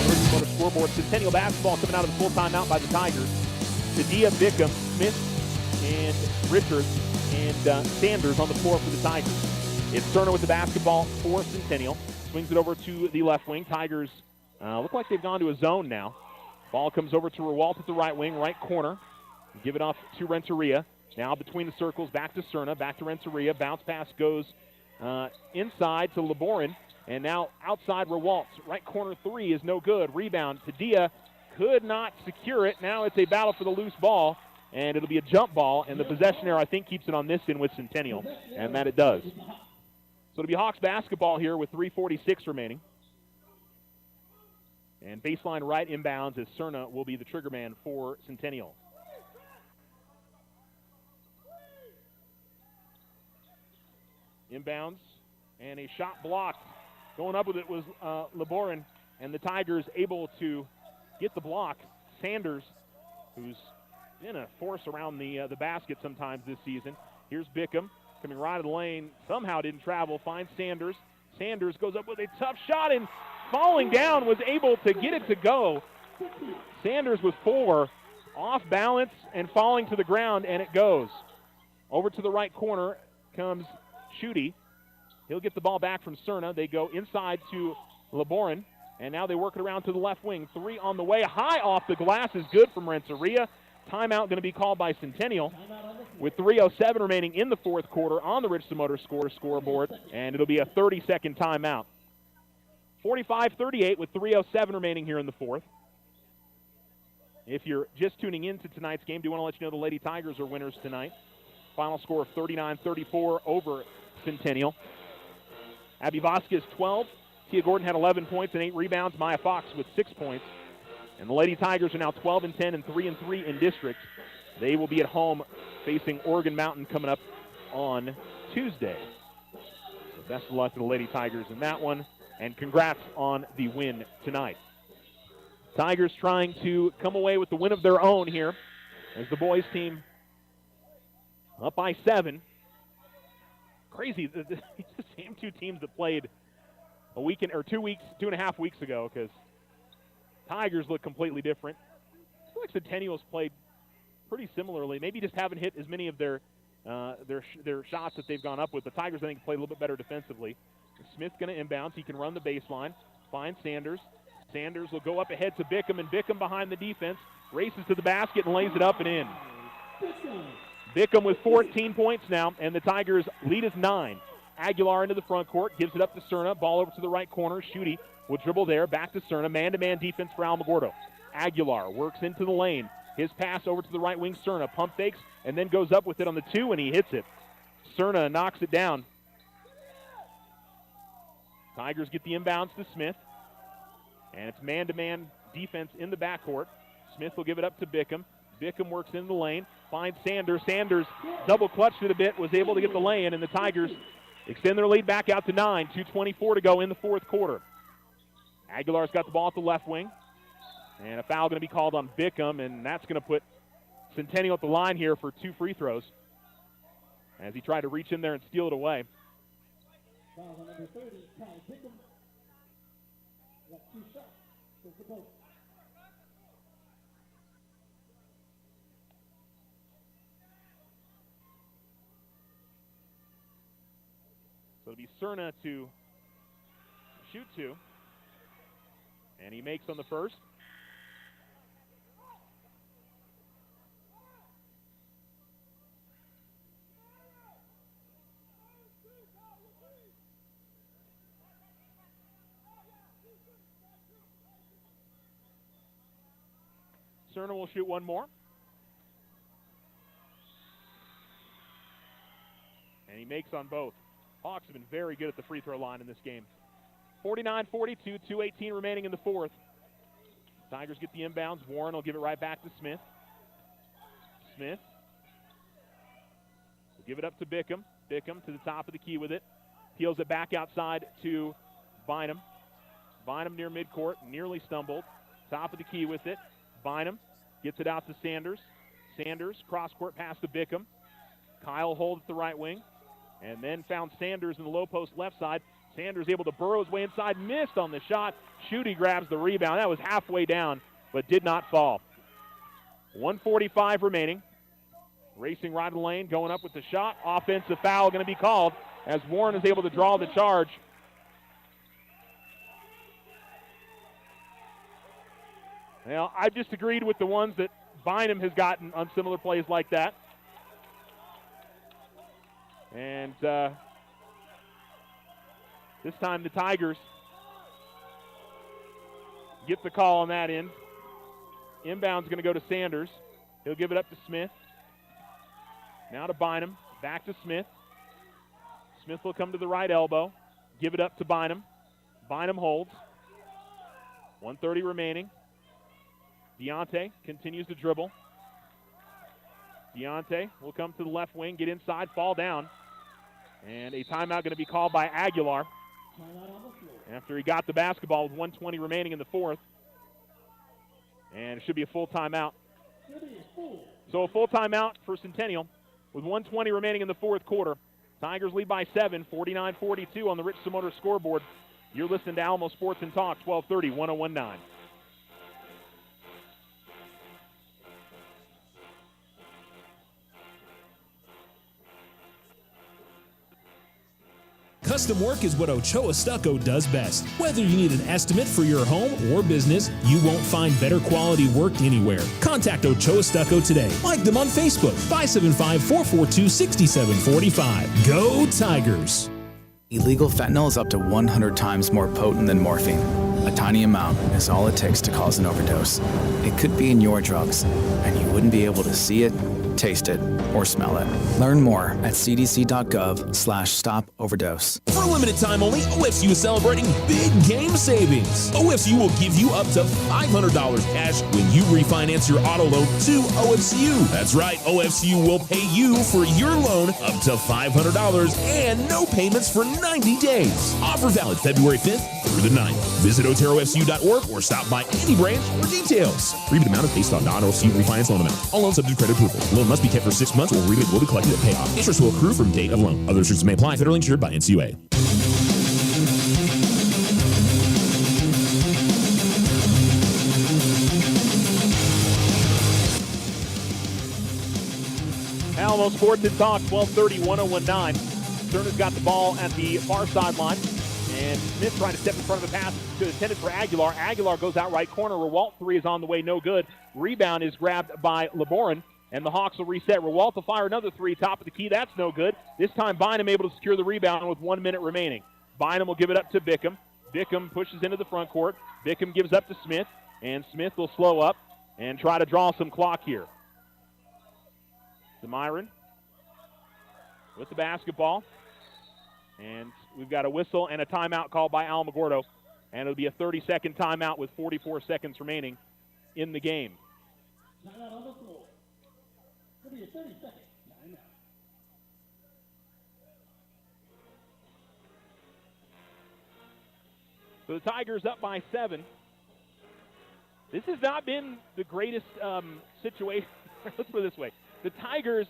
Emergency Motor scoreboard. Centennial basketball coming out of the full timeout by the Tigers. Tadia, Bickham, Smith, and Richards, and Sanders on the floor for the Tigers. It's Cerna with the basketball for Centennial. Swings it over to the left wing. Tigers look like they've gone to a zone now. Ball comes over to Rewalt at the right wing, right corner. Give it off to Renteria. Now between the circles, back to Cerna, back to Renteria. Bounce pass goes inside to Laborin. And now outside Rewalt. Right corner three is no good. Rebound. Padilla could not secure it. Now it's a battle for the loose ball. And it'll be a jump ball. And the possession error, I think, keeps it on this end with Centennial. And that it does. So it'll be Hawks basketball here with 3:46 remaining. And baseline right inbounds as Cerna will be the trigger man for Centennial. Inbounds and a shot blocked. Going up with it was Laborin, and the Tigers able to get the block. Sanders, who's been a force around the basket sometimes this season. Here's Bickham. Coming right of the lane, somehow didn't travel, finds Sanders. Sanders goes up with a tough shot and falling down was able to get it to go. Sanders with 4, off balance and falling to the ground, and it goes. Over to the right corner comes Schutte. He'll get the ball back from Cerna. They go inside to Laborin, and now they work it around to the left wing. 3 on the way, high off the glass is good from Renteria. Timeout going to be called by Centennial with 3:07 remaining in the fourth quarter on the Richardson Motor scoreboard, and it'll be a 30-second timeout. 45-38 with 3:07 remaining here in the fourth. If you're just tuning into tonight's game, do want to let you know the Lady Tigers are winners tonight. Final score of 39-34 over Centennial. Abby Vasquez 12. Tia Gordon had 11 points and 8 rebounds. Maya Fox with 6 points. And the Lady Tigers are now 12-10 and 3-3 in district. They will be at home facing Oregon Mountain coming up on Tuesday. So best of luck to the Lady Tigers in that one, and congrats on the win tonight. Tigers trying to come away with the win of their own here as the boys team up by 7. Crazy, it's the same two teams that played a weekend or 2 weeks, 2.5 weeks ago, because Tigers look completely different. I feel like Centennial's played pretty similarly. Maybe just haven't hit as many of their shots that they've gone up with. The Tigers, I think, play a little bit better defensively. Smith's going to inbounds. He can run the baseline. Finds Sanders. Sanders will go up ahead to Bickham, and Bickham behind the defense. Races to the basket and lays it up and in. Bickham with 14 points now, and the Tigers' lead is 9. Aguilar into the front court, gives it up to Cerna. Ball over to the right corner. Schutte will dribble there, back to Cerna. Man-to-man defense for Alamogordo. Aguilar works into the lane. His pass over to the right wing, Cerna. Pump fakes and then goes up with it on the 2, and he hits it. Cerna knocks it down. Tigers get the inbounds to Smith. And it's man-to-man defense in the backcourt. Smith will give it up to Bickham. Bickham works in the lane, finds Sanders. Sanders double clutched it a bit, was able to get the lay-in, and the Tigers extend their lead back out to 9. 2:24 to go in the fourth quarter. Aguilar's got the ball at the left wing. And a foul going to be called on Bickham, and that's going to put Centennial at the line here for 2 free throws as he tried to reach in there and steal it away. Foul on number 30, Ty Bickham. Got 2 shots. There's the post. So it'll be Cerna to shoot 2. And he makes on the first. Cerna will shoot one more. And he makes on both. Hawks have been very good at the free throw line in this game. 49-42, 2:18 remaining in the fourth. Tigers get the inbounds. Warren will give it right back to Smith. Smith will give it up to Bickham. Bickham to the top of the key with it. Peels it back outside to Bynum. Bynum near midcourt, nearly stumbled. Top of the key with it. Bynum gets it out to Sanders. Sanders, cross-court pass to Bickham. Kyle holds the right wing, and then found Sanders in the low post left side. Sanders able to burrow his way inside, missed on the shot. Schutte grabs the rebound. That was halfway down, but did not fall. 1:45 remaining. Racing right of the lane, going up with the shot. Offensive foul going to be called as Warren is able to draw the charge. Well, I disagreed with the ones that Bynum has gotten on similar plays like that. And this time the Tigers get the call on that end. Inbound's going to go to Sanders. He'll give it up to Smith. Now to Bynum. Back to Smith. Smith will come to the right elbow. Give it up to Bynum. Bynum holds. 1:30 remaining. Deontay continues to dribble. Deontay will come to the left wing, get inside, fall down. And a timeout going to be called by Aguilar after he got the basketball with 1:20 remaining in the fourth. And it should be a full timeout. So a full timeout for Centennial with 1:20 remaining in the fourth quarter. Tigers lead by 7, 49-42 on the Rich Samotor scoreboard. You're listening to Alamo Sports and Talk, 1230, 1019. Custom work is what Ochoa Stucco does best. Whether you need an estimate for your home or business, you won't find better quality work anywhere. Contact Ochoa Stucco today. Like them on Facebook, 575-442-6745. Go Tigers! Illegal fentanyl is up to 100 times more potent than morphine. A tiny amount is all it takes to cause an overdose. It could be in your drugs, and you wouldn't be able to see it, taste it, or smell it. Learn more at cdc.gov/stop-overdose. For a limited time only, OFCU is celebrating big game savings. OFCU will give you up to $500 cash when you refinance your auto loan to OFCU. That's right, OFCU will pay you for your loan up to $500 and no payments for 90 days. Offer valid February 5th through the 9th. Visit OteroFCU.org or stop by any branch for details. Rebate amount is based on non-OFCU refinance loan amount. All loans subject to credit approval. Loan must be kept for 6 months or rebate will be collected at payoff. Interest will accrue from date of loan. Other restrictions may apply. Federally insured by NCUA. Alamo Sports and Talk, 1230, 1019. Turner's got the ball at the far sideline. And Smith trying to step in front of the pass intended for Aguilar. Aguilar goes out right corner. Rewalt three is on the way, no good. Rebound is grabbed by LeBorin, and the Hawks will reset. Rewalt will fire another three, top of the key. That's no good. This time Bynum able to secure the rebound with 1 minute remaining. Bynum will give it up to Bickham. Bickham pushes into the front court. Bickham gives up to Smith, and Smith will slow up and try to draw some clock here. To Myron with the basketball. And we've got a whistle and a timeout called by Alamogordo. And it'll be a 30-second timeout with 44 seconds remaining in the game. Timeout on the floor. It'll be a 30-second timeout. So the Tigers up by 7. This has not been the greatest situation. Let's put it this way. The Tigers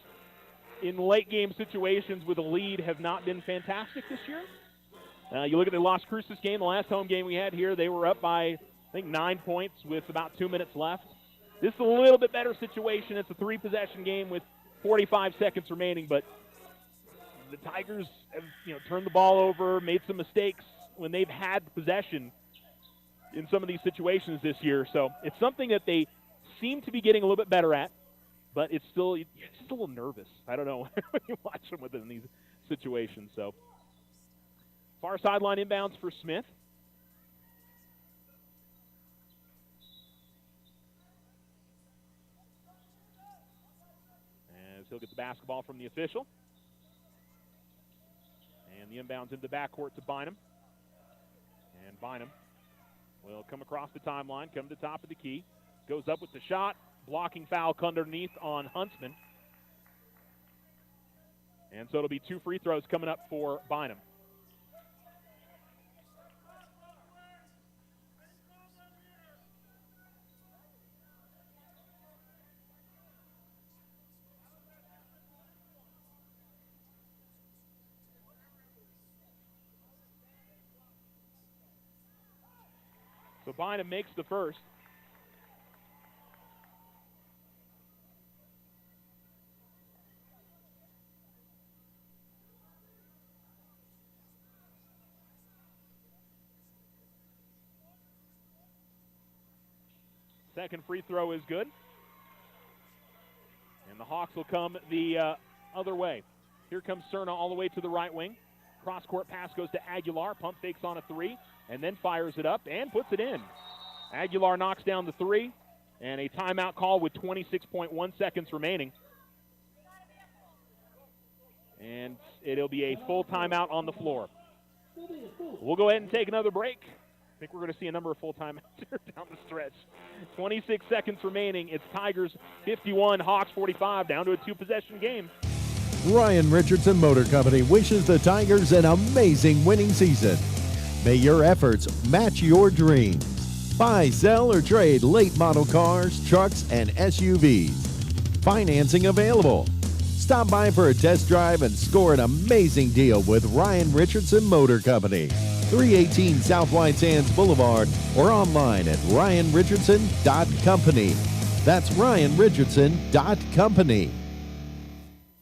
in late game situations with a lead have not been fantastic this year. You look at the Las Cruces game, the last home game we had here, they were up by, I think, 9 points with about 2 minutes left. This is a little bit better situation. It's a 3-possession game with 45 seconds remaining, but the Tigers have turned the ball over, made some mistakes when they've had possession in some of these situations this year. So it's something that they seem to be getting a little bit better at. But it's just a little nervous. I don't know when you watch them within these situations. So, far sideline inbounds for Smith. As he'll get the basketball from the official. And the inbounds into the backcourt to Bynum. And Bynum will come across the timeline, come to the top of the key. Goes up with the shot. Blocking foul underneath on Huntsman. And so it'll be 2 free throws coming up for Bynum. So Bynum makes the first. Second free throw is good. And the Hawks will come the other way. Here comes Cerna all the way to the right wing. Cross-court pass goes to Aguilar. Pump fakes on a three and then fires it up and puts it in. Aguilar knocks down the three, and a timeout call with 26.1 seconds remaining. And it'll be a full timeout on the floor. We'll go ahead and take another break. I think we're going to see a number of full timeouts down the stretch. 26 seconds remaining. It's Tigers 51, Hawks 45, down to a two-possession game. Ryan Richardson Motor Company wishes the Tigers an amazing winning season. May your efforts match your dreams. Buy, sell, or trade late model cars, trucks, and SUVs. Financing available. Stop by for a test drive and score an amazing deal with Ryan Richardson Motor Company. 318 South White Sands Boulevard or online at ryanrichardson.company. That's ryanrichardson.company.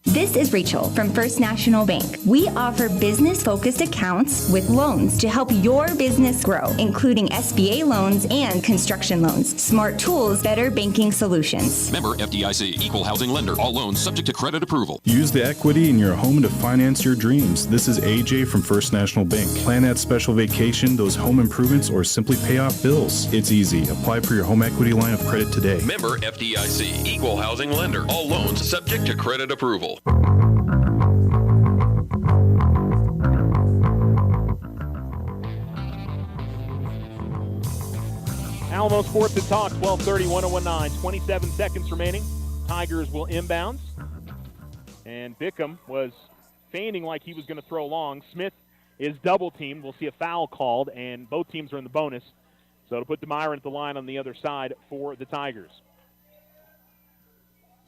This is Rachel from First National Bank. We offer business-focused accounts with loans to help your business grow, including SBA loans and construction loans. Smart tools, better banking solutions. Member FDIC, equal housing lender. All loans subject to credit approval. Use the equity in your home to finance your dreams. This is AJ from First National Bank. Plan that special vacation, those home improvements, or simply pay off bills. It's easy. Apply for your home equity line of credit today. Member FDIC, equal housing lender. All loans subject to credit approval. Alamo Sports and Talk, 12:30, 101.9, 27 seconds remaining. Tigers will inbounds. And Bickham was feigning like he was going to throw long. Smith is double-teamed. We'll see a foul called, and both teams are in the bonus. So to put DeMyron at the line on the other side for the Tigers.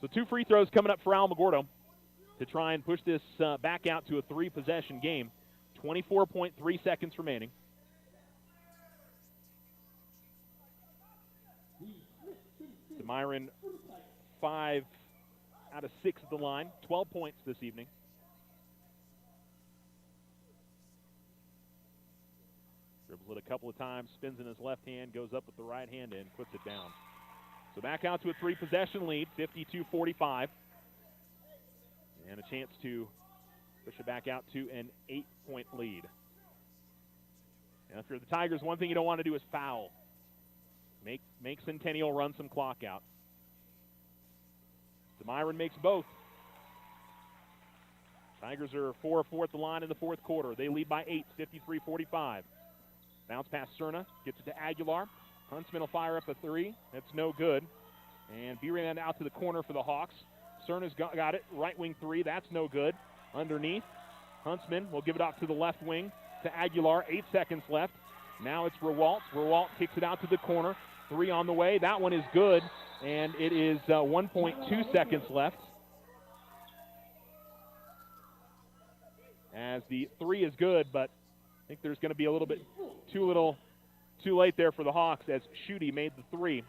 So two free throws coming up for Alamogordo to try and push this back out to a three-possession game. 24.3 seconds remaining. DeMyron 5 out of 6 at the line, 12 points this evening. Dribbles it a couple of times, spins in his left hand, goes up with the right hand and puts it down. So back out to a three-possession lead, 52-45. And a chance to push it back out to an 8-point lead. And if you're the Tigers, one thing you don't want to do is foul. Make Centennial run some clock out. DeMyron makes both. Tigers are 4-4 at the line in the fourth quarter. They lead by 8, 53-45. Bounce past Cerna, gets it to Aguilar. Huntsman will fire up a three. That's no good. And B-Ran out to the corner for the Hawks. Cerna's got it. Right wing three. That's no good. Underneath. Huntsman will give it off to the left wing to Aguilar. 8 seconds left. Now it's Rewalt. Rewalt kicks it out to the corner. Three on the way. That one is good. And it is 1.2 seconds left. As the three is good, but I think there's going to be a little bit too late there for the Hawks as Schutte made the three.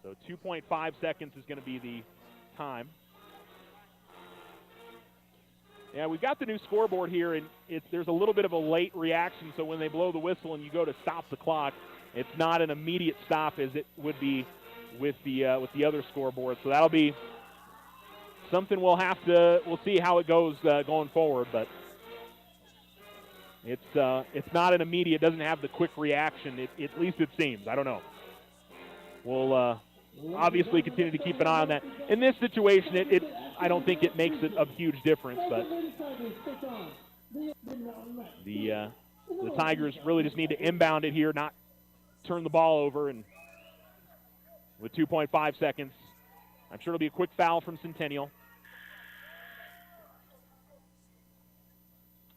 So 2.5 seconds is going to be the time. Yeah, we've got the new scoreboard here, and there's a little bit of a late reaction, so when they blow the whistle and you go to stop the clock, it's not an immediate stop as it would be with the other scoreboard. So that'll be something we'll see how it goes going forward, but it's not an immediate, doesn't have the quick reaction, at least it seems. I don't know. We'll obviously continue to keep an eye on that. In this situation, I don't think it makes a huge difference, but the Tigers really just need to inbound it here, not turn the ball over. And with 2.5 seconds, I'm sure it'll be a quick foul from Centennial.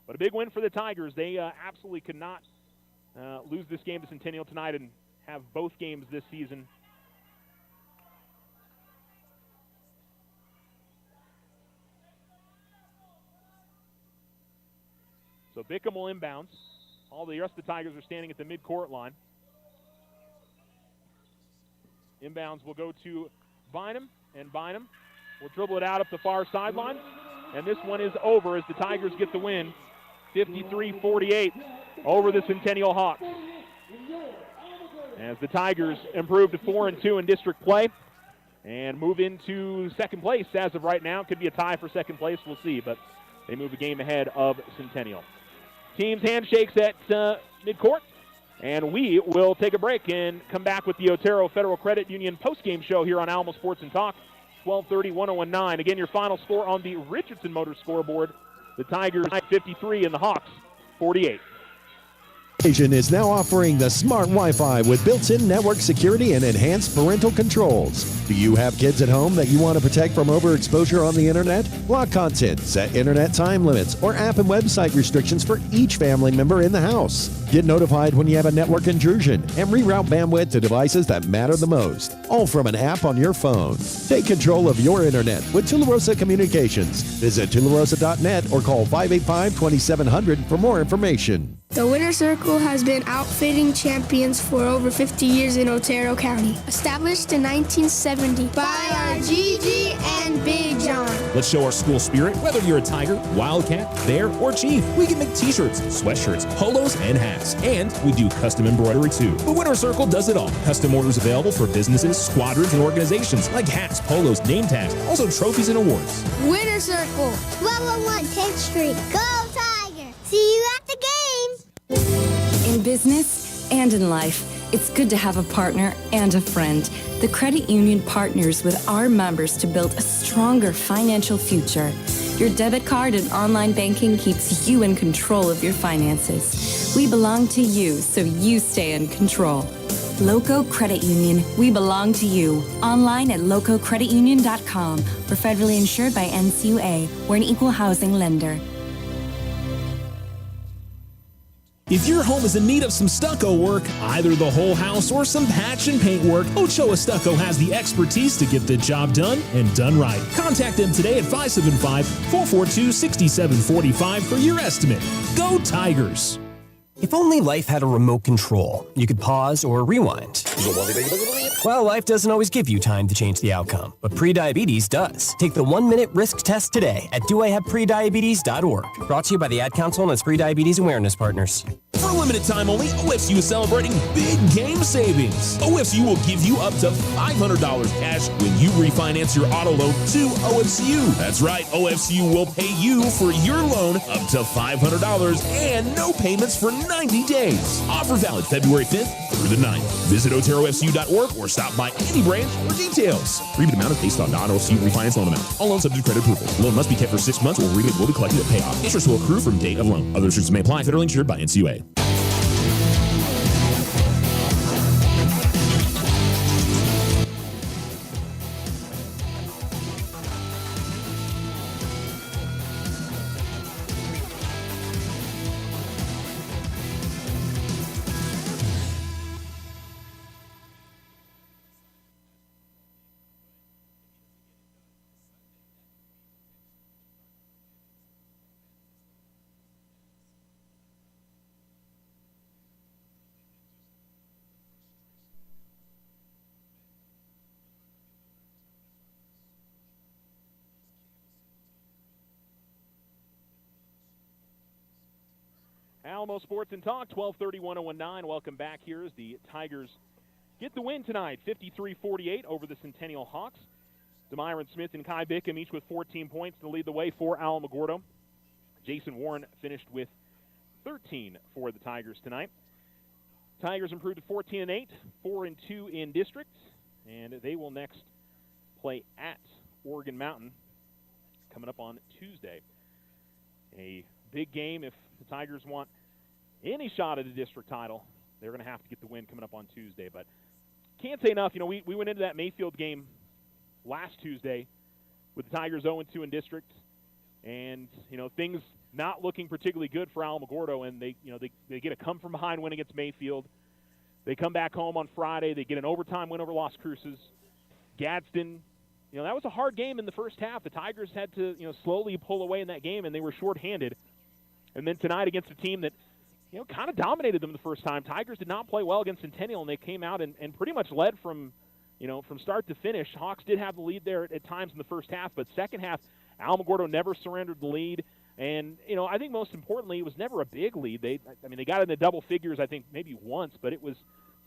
But a big win for the Tigers. They absolutely could not lose this game to Centennial tonight and have both games this season So Bickham will inbounds. All the rest of the Tigers are standing at the midcourt line. Inbounds will go to Bynum, and Bynum will dribble it out up the far sideline. And this one is over as the Tigers get the win, 53-48 over the Centennial Hawks. As the Tigers improve to 4-2 in district play and move into second place as of right now. Could be a tie for second place, we'll see, but they move a game ahead of Centennial. Teams handshakes at midcourt. And we will take a break and come back with the Otero Federal Credit Union postgame show here on Alamo Sports and Talk, 1230-1019. Again, your final score on the Richardson Motors scoreboard. The Tigers 53 and the Hawks 48. Station is now offering the smart Wi-Fi with built-in network security and enhanced parental controls. Do you have kids at home that you want to protect from overexposure on the internet? Block content, set internet time limits, or app and website restrictions for each family member in the house. Get notified when you have a network intrusion and reroute bandwidth to devices that matter the most, all from an app on your phone. Take control of your internet with Tularosa Communications. Visit tularosa.net or call 585-2700 for more information. The Winter Circle has been outfitting champions for over 50 years in Otero County. Established in 1970 by our Gigi and Big John. Let's show our school spirit. Whether you're a Tiger, Wildcat, Bear, or Chief, we can make t-shirts, sweatshirts, polos, and hats. And we do custom embroidery too. The Winter Circle does it all. Custom orders available for businesses, squadrons, and organizations like hats, polos, name tags, also trophies and awards. Winter Circle, 1201 10th Street. Go Tiger! See you at the game! In business and in life, it's good to have a partner and a friend. The credit union partners with our members to build a stronger financial future. Your debit card and online banking keeps you in control of your finances. We belong to you, so you stay in control. Loco Credit Union, we belong to you. Online at lococreditunion.com. We're federally insured by NCUA. We're an equal housing lender. If your home is in need of some stucco work, either the whole house or some patch and paint work, Ochoa Stucco has the expertise to get the job done and done right. Contact them today at 575-442-6745 for your estimate. Go Tigers! If only life had a remote control, you could pause or rewind. Well, life doesn't always give you time to change the outcome, but prediabetes does. Take the 1-minute risk test today at doihaveprediabetes.org. Brought to you by the Ad Council and its Prediabetes Awareness Partners. For a limited time only, OFCU is celebrating big game savings. OFCU will give you up to $500 cash when you refinance your auto loan to OFCU. That's right, OFCU will pay you for your loan up to $500 and no payments for 90 days. Offer valid February 5th through the 9th. Visit OteroFCU.org or stop by any branch for details. Rebate amount is based on non-OFCU refinance loan amount. All loans subject to credit approval. Loan must be kept for 6 months or rebate will be collected at payoff. Interest will accrue from date of loan. Other restrictions may apply. Federally insured by NCUA. Alamo Sports and Talk, 1230-1019. Welcome back here as the Tigers get the win tonight, 53-48 over the Centennial Hawks. Demyron Smith and Kai Bickham each with 14 points to lead the way for Alamogordo. Jason Warren finished with 13 for the Tigers tonight. Tigers improved to 14-8, 4-2 in district, and they will next play at Oregon Mountain coming up on Tuesday. A big game if the Tigers want any shot at a district title. They're going to have to get the win coming up on Tuesday. But can't say enough. You know, we went into that Mayfield game last Tuesday with the Tigers 0-2 in district, and you know things not looking particularly good for Alamogordo. And they get a come from behind win against Mayfield. They come back home on Friday. They get an overtime win over Las Cruces. Gadsden. You know, that was a hard game in the first half. The Tigers had to slowly pull away in that game, and they were shorthanded. And then tonight against a team that, kind of dominated them the first time. Tigers did not play well against Centennial, and they came out and pretty much led from start to finish. Hawks did have the lead there at times in the first half, but second half, Alamogordo never surrendered the lead. And, I think most importantly, it was never a big lead. They got in the double figures, I think, maybe once, but it was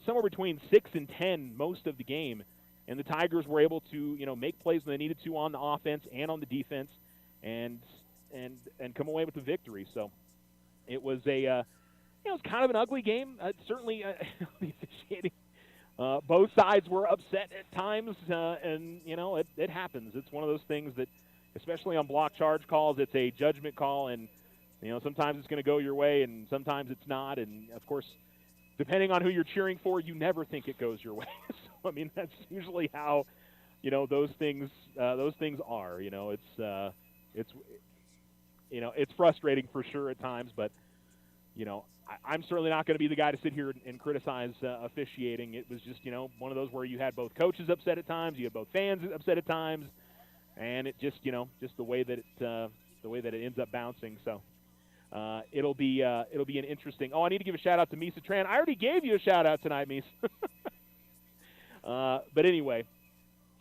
somewhere between 6 and 10 most of the game. And the Tigers were able to, make plays when they needed to on the offense and on the defense and come away with the victory. So it was it was kind of an ugly game. Certainly, the officiating, both sides were upset at times, and, it happens. It's one of those things that, especially on block charge calls, it's a judgment call, and, sometimes it's going to go your way and sometimes it's not. And, of course, depending on who you're cheering for, you never think it goes your way. So, that's usually how, those things are. It's frustrating for sure at times, but, I'm certainly not going to be the guy to sit here and criticize officiating. It was just, one of those where you had both coaches upset at times, you had both fans upset at times, and it just, just the way that it ends up bouncing. So it'll be an interesting. Oh, I need to give a shout out to Misa Tran. I already gave you a shout out tonight, Misa. But anyway,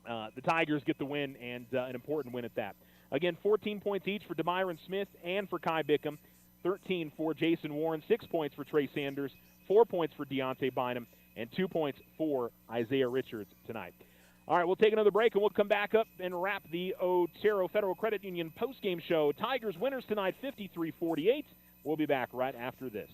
the Tigers get the win, and an important win at that. Again, 14 points each for Demyron Smith and for Kai Bickham. 13 for Jason Warren, 6 points for Trey Sanders, 4 points for Deontay Bynum, and 2 points for Isaiah Richards tonight. All right, we'll take another break, and we'll come back up and wrap the Otero Federal Credit Union postgame show. Tigers winners tonight, 53-48. We'll be back right after this.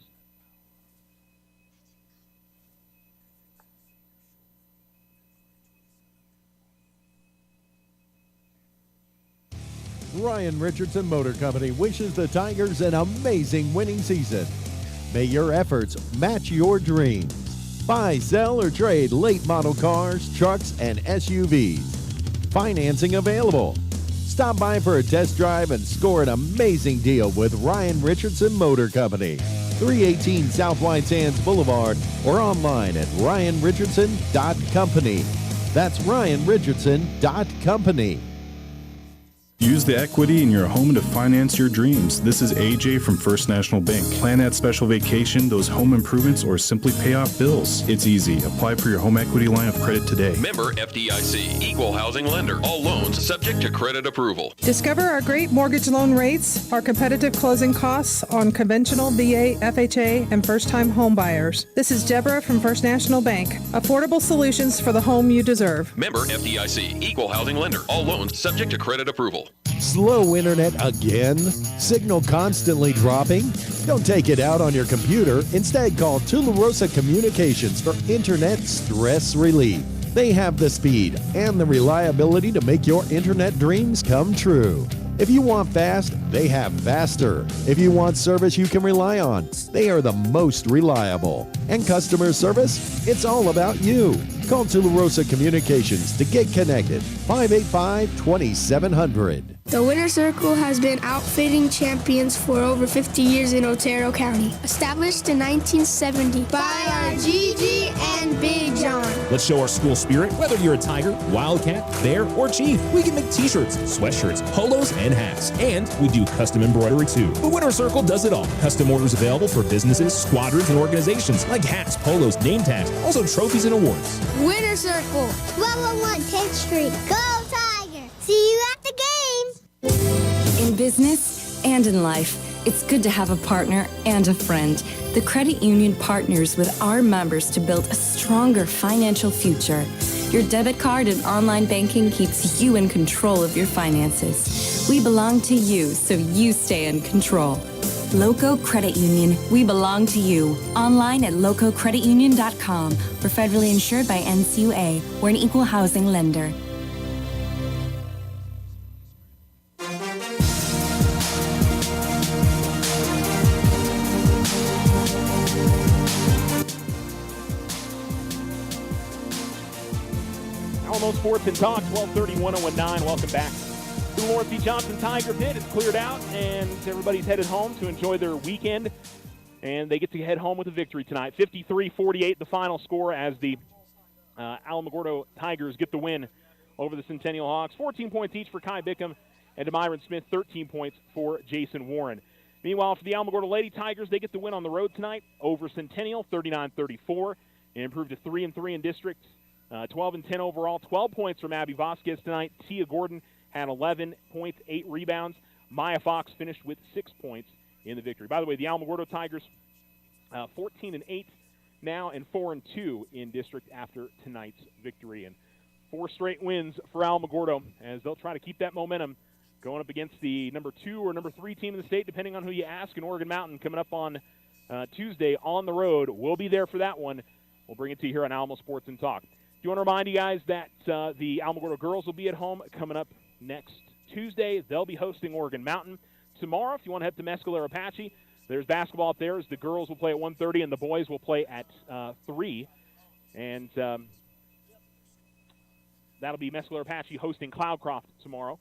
Ryan Richardson Motor Company wishes the Tigers an amazing winning season. May your efforts match your dreams. Buy, sell, or trade late model cars, trucks, and SUVs. Financing available. Stop by for a test drive and score an amazing deal with Ryan Richardson Motor Company. 318 South White Sands Boulevard or online at ryanrichardson.company. That's ryanrichardson.company. Use the equity in your home to finance your dreams. This is AJ from First National Bank. Plan that special vacation, those home improvements, or simply pay off bills. It's easy. Apply for your home equity line of credit today. Member FDIC, equal housing lender. All loans subject to credit approval. Discover our great mortgage loan rates, our competitive closing costs on conventional, VA, FHA, and first-time home buyers. This is Deborah from First National Bank. Affordable solutions for the home you deserve. Member FDIC, equal housing lender. All loans subject to credit approval. Slow internet again? Signal constantly dropping? Don't take it out on your computer. Instead, call Tularosa Communications for internet stress relief. They have the speed and the reliability to make your internet dreams come true. If you want fast, they have faster. If you want service you can rely on, they are the most reliable. And customer service? It's all about you. Call Tularosa Communications to get connected. 585-2700. The Winner Circle has been outfitting champions for over 50 years in Otero County. Established in 1970 by our Gigi and Big John. Let's show our school spirit. Whether you're a Tiger, Wildcat, Bear, or Chief, we can make t-shirts, sweatshirts, polos, and hats. And we do custom embroidery too. The Winner Circle does it all. Custom orders available for businesses, squadrons, and organizations like hats, polos, name tags, also trophies and awards. Winner Circle, 1201 10th Street. Go Tiger! See you at the game! In business and in life, it's good to have a partner and a friend. The credit union partners with our members to build a stronger financial future. Your debit card and online banking keeps you in control of your finances. We belong to you, so you stay in control. Loco Credit Union, we belong to you. Online at lococreditunion.com. We're federally insured by NCUA. We're an equal housing lender. Alamo Sports and Talk, 1230-1019. Welcome back to the Lawrence B. Johnson Tiger Pit. It's cleared out, and everybody's headed home to enjoy their weekend. And they get to head home with a victory tonight. 53-48, the final score as the Alamogordo Tigers get the win over the Centennial Hawks. 14 points each for Kai Bickham and Demyron Smith, 13 points for Jason Warren. Meanwhile, for the Alamogordo Lady Tigers, they get the win on the road tonight over Centennial, 39-34, and improved to 3-3 in district, 12-10 overall. 12 points from Abby Vasquez tonight. Tia Gordon had 11 points, 8 rebounds. Maya Fox finished with 6 points in the victory. By the way, the Alamogordo Tigers, 14-8 now and 4-2 in district after tonight's victory. And 4 straight wins for Alamogordo as they'll try to keep that momentum going up against the number 2 or number 3 team in the state, depending on who you ask, in Oregon Mountain, coming up on Tuesday on the road. We'll be there for that one. We'll bring it to you here on Alamo Sports and Talk. Do want to remind you guys that the Alamogordo girls will be at home coming up next Tuesday. They'll be hosting Oregon Mountain. Tomorrow, if you want to head to Mescalero Apache, there's basketball up there. The girls will play at 1:30 and the boys will play at 3. And that'll be Mescalero Apache hosting Cloudcroft tomorrow.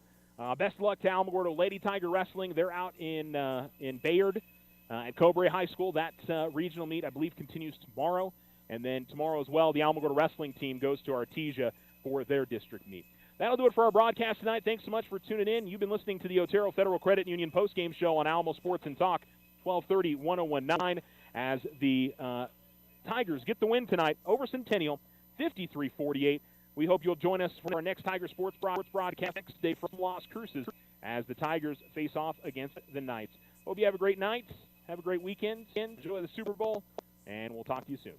Best of luck to Alamogordo Lady Tiger Wrestling. They're out in Bayard at Cobre High School. That regional meet, I believe, continues tomorrow. And then tomorrow as well, the Alamogordo wrestling team goes to Artesia for their district meet. That'll do it for our broadcast tonight. Thanks so much for tuning in. You've been listening to the Otero Federal Credit Union postgame show on Alamo Sports and Talk, 1230, 1019, as the Tigers get the win tonight over Centennial, 53-48. We hope you'll join us for our next Tiger Sports broadcast next day from Las Cruces as the Tigers face off against the Knights. Hope you have a great night. Have a great weekend. Enjoy the Super Bowl, and we'll talk to you soon.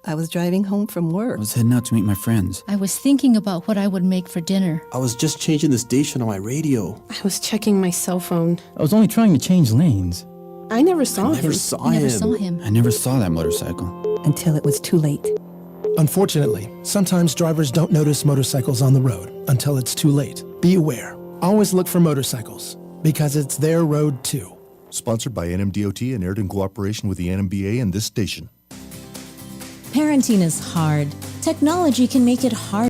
I was driving home from work. I was heading out to meet my friends. I was thinking about what I would make for dinner. I was just changing the station on my radio. I was checking my cell phone. I was only trying to change lanes. I never saw him. I never saw him. I never saw that motorcycle. Until it was too late. Unfortunately, sometimes drivers don't notice motorcycles on the road until it's too late. Be aware. Always look for motorcycles, because it's their road too. Sponsored by NMDOT and aired in cooperation with the NMBA and this station. Parenting is hard. Technology can make it hard.